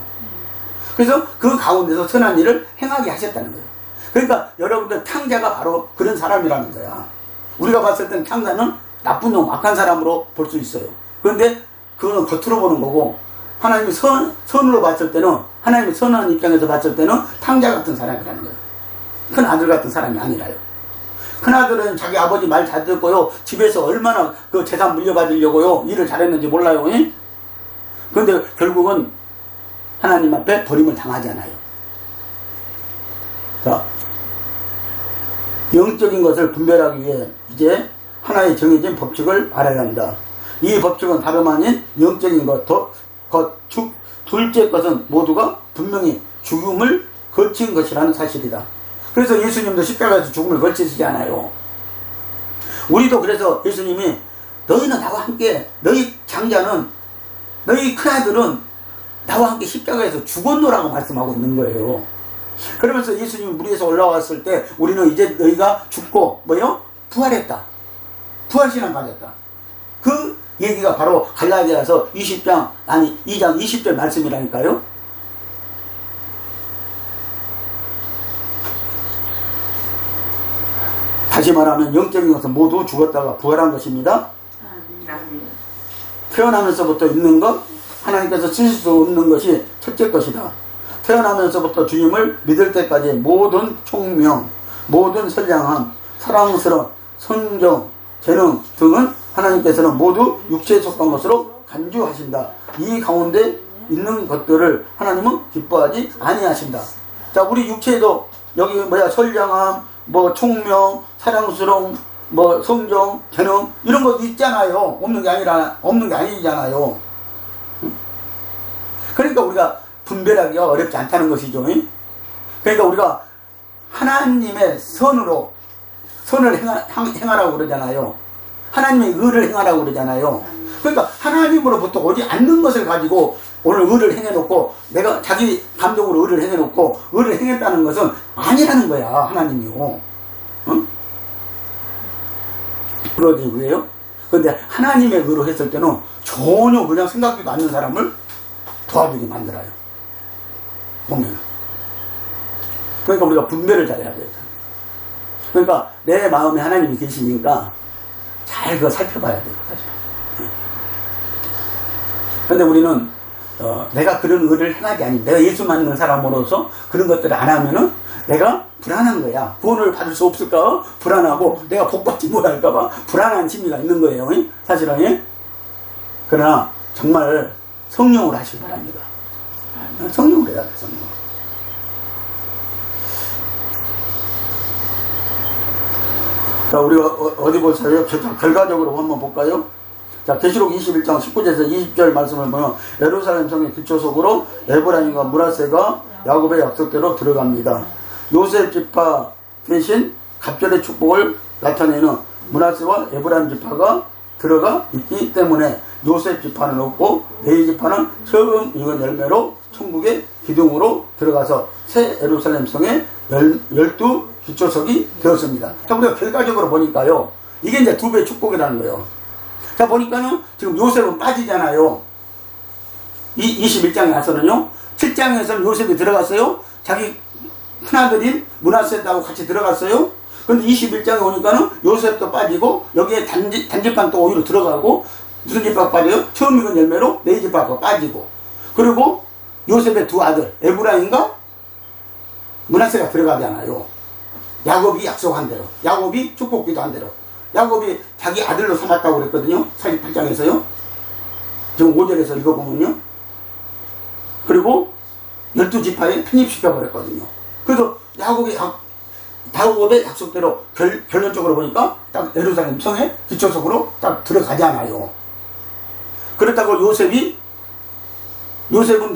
그래서 그 가운데서 선한 일을 행하게 하셨다는 거예요. 그러니까 여러분들 탕자가 바로 그런 사람이라는 거야. 우리가 봤을 때는 탕자는 나쁜 놈, 악한 사람으로 볼 수 있어요. 그런데 그거는 겉으로 보는 거고 하나님이 선으로 봤을 때는 하나님이 선한 입장에서 봤을 때는 탕자 같은 사람이라는 거예요. 큰 아들 같은 사람이 아니라요. 큰 아들은 자기 아버지 말 잘 듣고요. 집에서 얼마나 그 재산 물려받으려고요. 일을 잘했는지 몰라요. 그런데 결국은 하나님 앞에 버림을 당하잖아요. 자, 영적인 것을 분별하기 위해 이제 하나의 정해진 법칙을 알아야 합니다. 이 법칙은 다름 아닌 영적인 둘째 것은 모두가 분명히 죽음을 거친 것이라는 사실이다. 그래서 예수님도 십자가에서 죽음을 거치시지 않아요. 우리도 그래서 예수님이 너희는 나와 함께, 너희 장자는, 너희 큰아들은 나와 함께 십자가에서 죽었노라고 말씀하고 있는 거예요. 그러면서 예수님이 무리에서 올라왔을 때 우리는 이제 너희가 죽고 부활했다. 부활신앙 가졌다. 그 얘기가 바로 갈라디아서 2장 20절 말씀이라니까요. 다시 말하면 영적인 것은 모두 죽었다가 부활한 것입니다. 태어나면서부터 있는 것, 하나님께서 쓰실 수 없는 것이 첫째 것이다. 태어나면서부터 주님을 믿을 때까지 모든 총명, 모든 선량함, 사랑스러움, 성정, 재능 등은 하나님께서는 모두 육체에 속한 것으로 간주하신다. 이 가운데 있는 것들을 하나님은 기뻐하지 아니하신다. 자, 우리 육체에도 여기 선량함, 총명, 사랑스러움, 성정, 재능 이런 것도 있잖아요. 없는 게 아니잖아요. 그러니까 우리가 분별하기가 어렵지 않다는 것이죠. 그러니까 우리가 하나님의 선을 행하라고 그러잖아요. 하나님의 의를 행하라고 그러잖아요. 그러니까 하나님으로부터 오지 않는 것을 가지고 오늘 의를 행해놓고 내가 자기 감정으로 의를 행해놓고 의를 행했다는 것은 아니라는 거야. 하나님이요. 응? 그러지 왜요? 그런데 하나님의 의로 했을 때는 전혀 그냥 생각지도 않는 사람을 도와주게 만들어요. 보면. 그러니까 우리가 분별을 잘해야 돼요. 그러니까 내 마음에 하나님이 계시니까 잘 그거 살펴봐야 돼요. 사실. 그런데 우리는 내가 그런 의를 행하지 않니, 내가 예수 믿는 사람으로서 그런 것들을 안 하면은 내가 불안한 거야. 구원을 받을 수 없을까? 불안하고 내가 복받지 못할까봐 불안한 심리가 있는 거예요. 사실은. 그러나 정말 성령으로 하시기 바랍니다. 성령으로 해야 돼. 성령. 자, 우리가 어디 보세요? 결과적으로 한번 볼까요? 자, 계시록 21장 19절에서 20절 말씀을 보면 예루살렘 성의 기초속으로 에브라임과 므낫세가 야곱의 약속대로 들어갑니다. 요셉 지파 대신 갑절의 축복을 나타내는 므낫세와 에브라임 지파가 들어가 있기 때문에 요셉 지파는 없고 레위 지파는 처음 익은 열매로 천국의 기둥으로 들어가서 새 예루살렘 성의 12 기초석이 되었습니다. 자, 우리가 결과적으로 보니까요, 이게 이제 2배의 축복이라는 거예요. 자, 보니까는 지금 요셉은 빠지잖아요. 21장에 와서는요, 7장에서는 요셉이 들어갔어요. 자기 큰아들인 므낫세하고 같이 들어갔어요. 근데 21장에 오니까는 요셉도 빠지고 여기에 단지판 또 오히려 들어가고, 무슨 지파가 빠져요? 처음 익은 열매로 레위 지파가 빠지고, 그리고 요셉의 두 아들 에브라임과 므낫세가 들어가잖아요. 야곱이 약속한 대로, 야곱이 축복 기도한 대로, 야곱이 자기 아들로 삼았다고 그랬거든요. 48장에서요. 지금 5절에서 읽어보면요. 그리고 12지파에 편입시켜버렸거든요. 그래서 야곱의 약속대로 결론적으로 보니까 딱 예루살렘 성의 기초석으로 딱 들어가잖아요. 그렇다고 요셉은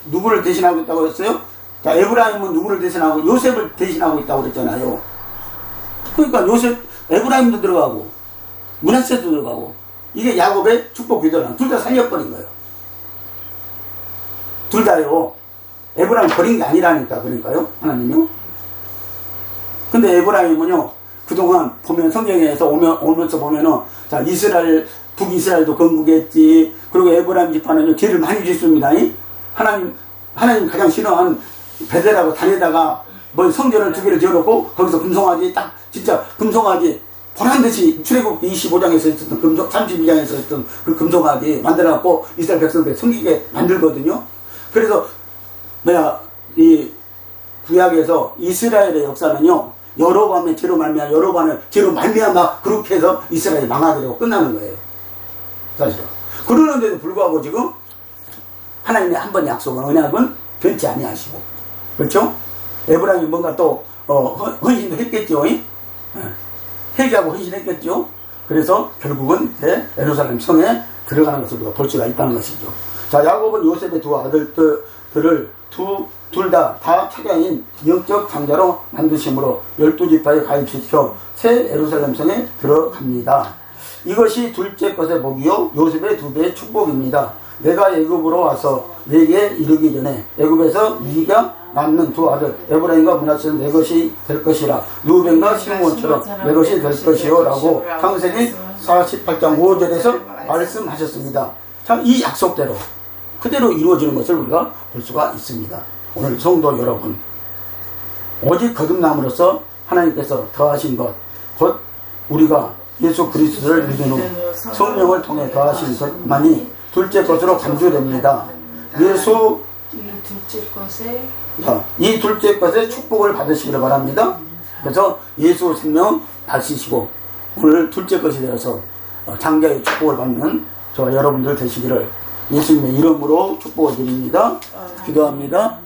누구를 대신하고 있다고 했어요? 자, 에브라임은 누구를 대신하고 요셉을 대신하고 있다고 그랬잖아요. 그러니까 에브라임도 들어가고 므낫세도 들어가고, 이게 야곱의 축복 기도랑 둘 다 살려버린 거예요. 둘 다요. 에브라임 버린 게 아니라니까. 그러니까요, 하나님요. 근데 에브라임은요, 그동안 보면 성경에서 오면서 보면은, 자, 북이스라엘도 건국했지. 그리고 에브라임 지파는요, 죄를 많이 짓습니다. 하나님 가장 싫어하는 베델하고 단에다가 성전을 2개를 지어놓고 거기서 금송아지 진짜 금송아지 보란듯이 출애굽기 25장에서 있었던 32장에서 있었던 그 금송아지 만들어갖고 이스라엘 백성들이 섬기게 만들거든요. 그래서 이 구약에서 이스라엘의 역사는요, 여로보암의 죄로 말미암아 그렇게 해서 이스라엘이 망하게 되고 끝나는 거예요. 사실은. 그러는데도 불구하고 지금 하나님의 한 번 약속은, 언약은 변치 아니하시고, 그렇죠? 에브라임이 뭔가 또 헌신도 했겠죠. 회개하고 헌신했겠죠. 그래서 결국은 이제 예루살렘 성의 들어가는 것을 우리가 볼 수가 있다는 것이죠. 자, 야곱은 요셉의 두 아들들을 둘 다 차량인 영적 장자로 만드심으로 12지파에 가입시켜 새 예루살렘 성에 들어갑니다. 이것이 둘째 것의 복이요 요셉의 두 배의 축복입니다. 내가 애굽으로 와서 내게 이르기 전에 애굽에서 네가 낳는 두 아들 에브라임과 므낫세는 내 것이 될 것이라 루벤과 시므온처럼 내 것이 될 것이요 라고 창세기 48장 5절에서 말씀하셨습니다. 참 이 약속대로 그대로 이루어지는 것을 우리가 볼 수가 있습니다. 오늘 성도 여러분, 오직 거듭남으로써 하나님께서 더하신 것, 곧 우리가 예수 그리스도를 믿은 후 성령을 통해 더하신 것만이 둘째 것으로 간주됩니다. 이 둘째 것의 축복을 받으시기를 바랍니다. 그래서 예수 생명 다시시고 오늘 둘째 것이 되어서 장자의 축복을 받는 저와 여러분들 되시기를 예수님의 이름으로 축복을 드립니다. 기도합니다.